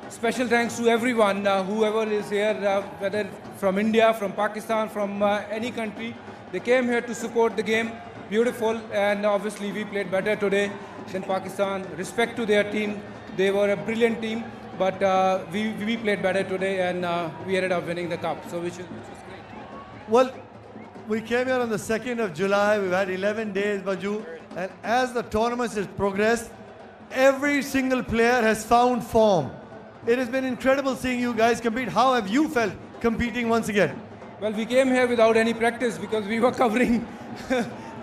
special thanks to everyone, whoever is here, whether from India, from Pakistan, from any country. They came here to support the game. Beautiful, and obviously we played better today than Pakistan. Respect to their team. They were a brilliant team, but we played better today, and we ended up winning the cup, so which was great. Well, we came here on the 2nd of July. We've had 11 days, Baju. And as the tournament has progressed, every single player has found form. It has been incredible seeing you guys compete. How have you felt competing once again? Well, we came here without any practice because we were covering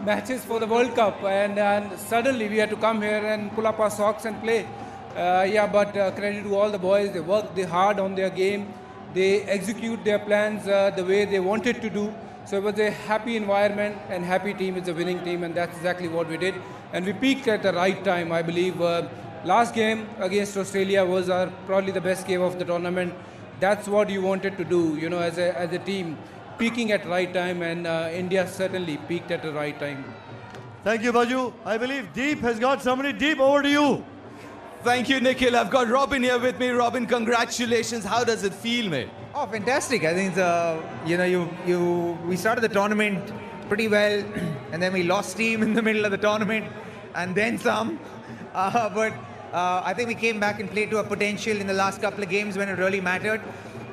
matches for the World Cup, and suddenly we had to come here and pull up our socks and play. But credit to all the boys. They worked hard on their game. They execute their plans the way they wanted to do. So it was a happy environment and happy team. It's a winning team, and that's exactly what we did. And we peaked at the right time, I believe. Last game against Australia was probably the best game of the tournament. That's what you wanted to do, you know, as a team, peaking at the right time, and India certainly peaked at the right time. Thank you, Baju. I believe Deep has got somebody. Deep, over to you. Thank you, Nikhil. I've got Robin here with me. Robin, congratulations. How does it feel, mate? Oh, fantastic. I think, we started the tournament pretty well, and then we lost steam in the middle of the tournament, and then some. But I think we came back and played to our potential in the last couple of games when it really mattered.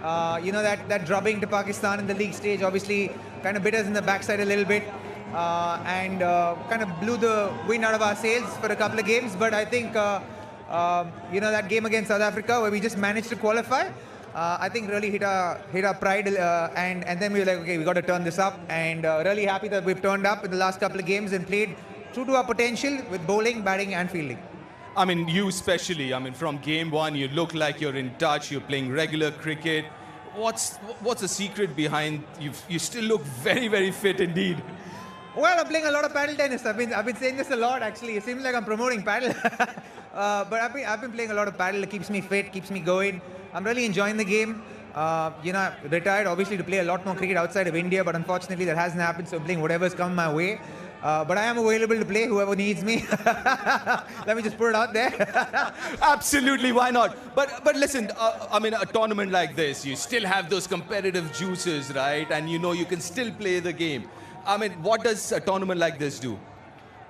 That drubbing to Pakistan in the league stage obviously kind of bit us in the backside a little bit, and kind of blew the wind out of our sails for a couple of games. But I think, that game against South Africa where we just managed to qualify, I think really hit our pride, and then we were like, okay, we got to turn this up, and really happy that we've turned up in the last couple of games and played true to our potential with bowling, batting, and fielding. I mean, you especially. I mean, from game one, you look like you're in touch. You're playing regular cricket. What's the secret behind you? Still look very, very fit indeed. Well, I'm playing a lot of paddle tennis. I've been saying this a lot, actually. It seems like I'm promoting paddle. But I've been playing a lot of paddle. It keeps me fit, keeps me going. I'm really enjoying the game. I retired, obviously, to play a lot more cricket outside of India, but unfortunately that hasn't happened, so I'm playing whatever's come my way. But I am available to play, whoever needs me. Let me just put it out there. Absolutely, why not? But listen, a tournament like this, you still have those competitive juices, right? And you can still play the game. I mean, what does a tournament like this do?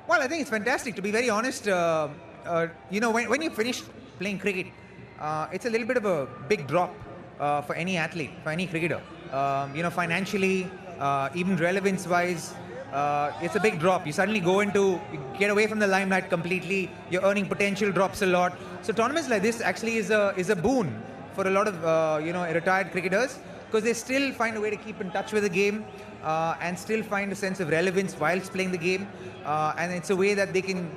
Well, I think it's fantastic. To be very honest, when you finish playing cricket, it's a little bit of a big drop for any athlete, for any cricketer. Financially, even relevance-wise, it's a big drop. You suddenly you get away from the limelight completely. Your earning potential drops a lot. So tournaments like this actually is a boon for a lot of retired cricketers, because they still find a way to keep in touch with the game and still find a sense of relevance whilst playing the game. And it's a way that they can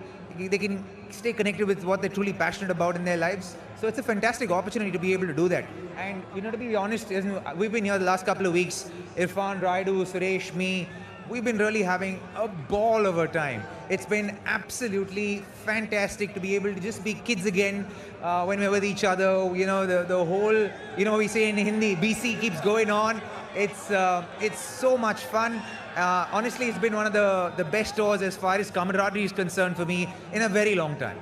stay connected with what they're truly passionate about in their lives. So it's a fantastic opportunity to be able to do that. And to be honest, we've been here the last couple of weeks. Irfan, Raidu, Suresh, me. We've been really having a ball of our time. It's been absolutely fantastic to be able to just be kids again when we're with each other. The whole, we say in Hindi, BC keeps going on. It's so much fun. Honestly, it's been one of the best tours as far as camaraderie is concerned for me in a very long time.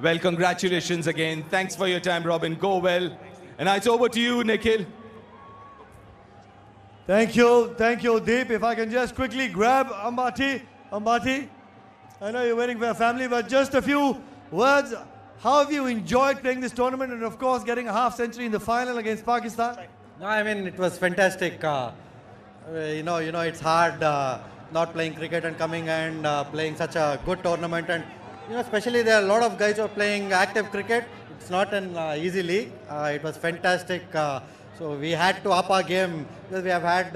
Well, congratulations again. Thanks for your time, Robin. Go well. And now it's over to you, Nikhil. Thank you, Deep. If I can just quickly grab Ambati. Ambati, I know you're waiting for your family, but just a few words. How have you enjoyed playing this tournament and, of course, getting a half century in the final against Pakistan? No, it was fantastic. It's hard not playing cricket and coming and playing such a good tournament. And, especially there are a lot of guys who are playing active cricket. it's not an easy league. It was fantastic. So we had to up our game because we have had,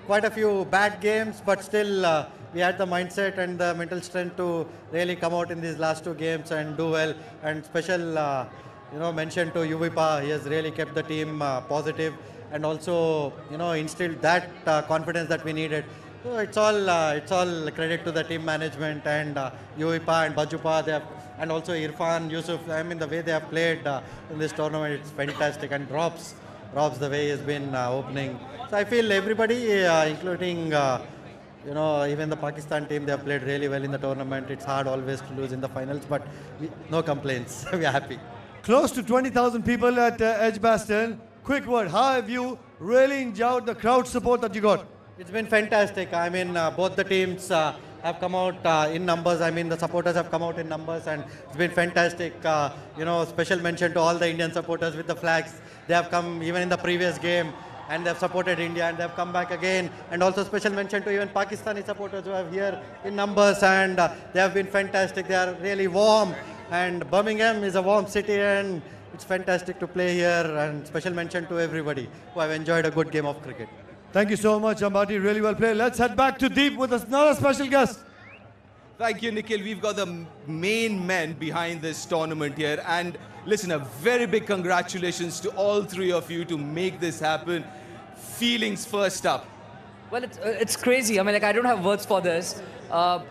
quite a few bad games, but still we had the mindset and the mental strength to really come out in these last 2 games and do well. And special, mention to Yuvipa. He has really kept the team positive and also, instilled that confidence that we needed. So it's all credit to the team management and Yuvipa and Bajupa. And also Irfan, Yusuf. I mean, the way they have played in this tournament, it's fantastic. And Robs, the way he has been opening. So I feel everybody, including, even the Pakistan team, they have played really well in the tournament. It's hard always to lose in the finals, but no complaints. We are happy. Close to 20,000 people at Edgbaston. Quick word, how have you really enjoyed the crowd support that you got? It's been fantastic. I mean, both the teams have come out in numbers. I mean, the supporters have come out in numbers and it's been fantastic. Special mention to all the Indian supporters with the flags. They have come even in the previous game and they have supported India and they have come back again. And also special mention to even Pakistani supporters who are here in numbers and they have been fantastic. They are really warm and Birmingham is a warm city and it's fantastic to play here, and special mention to everybody who have enjoyed a good game of cricket. Thank you so much, Ambati. Really well played. Let's head back to Deep with another special guest. Thank you, Nikhil. We've got the main men behind this tournament here. And listen, a very big congratulations to all 3 of you to make this happen. Feelings first up. Well, it's crazy. I mean, I don't have words for this.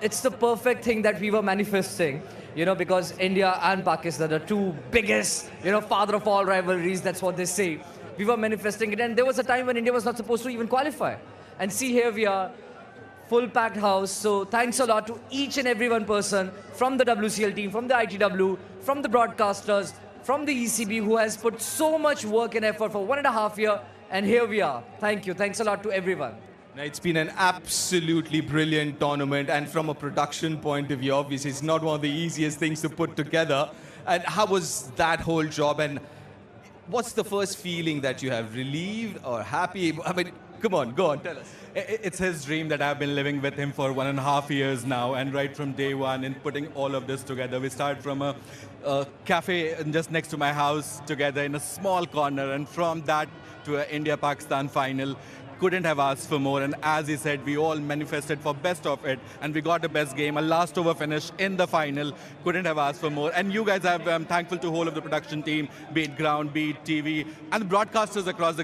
It's the perfect thing that we were manifesting, because India and Pakistan are 2 biggest, father of all rivalries. That's what they say. We were manifesting it. And there was a time when India was not supposed to even qualify. And see, here we are, full packed house. So thanks a lot to each and every one person from the WCL team, from the ITW, from the broadcasters, from the ECB, who has put so much work and effort for 1.5 years. And here we are. Thank you. Thanks a lot to everyone. Now, it's been an absolutely brilliant tournament, and from a production point of view, obviously, it's not one of the easiest things to put together. And how was that whole job? And what's the first feeling that you have? Relieved or happy? I mean, come on, go on, tell us. It's his dream that I've been living with him for 1.5 years now, and right from day one in putting all of this together. We started from a cafe just next to my house together in a small corner, and from that to an India-Pakistan final. Couldn't have asked for more, and as he said, we all manifested for best of it, and we got the best game, a last over finish in the final. Couldn't have asked for more, and you guys I'm thankful to whole of the production team, be it ground, be it TV, and the broadcasters across the globe.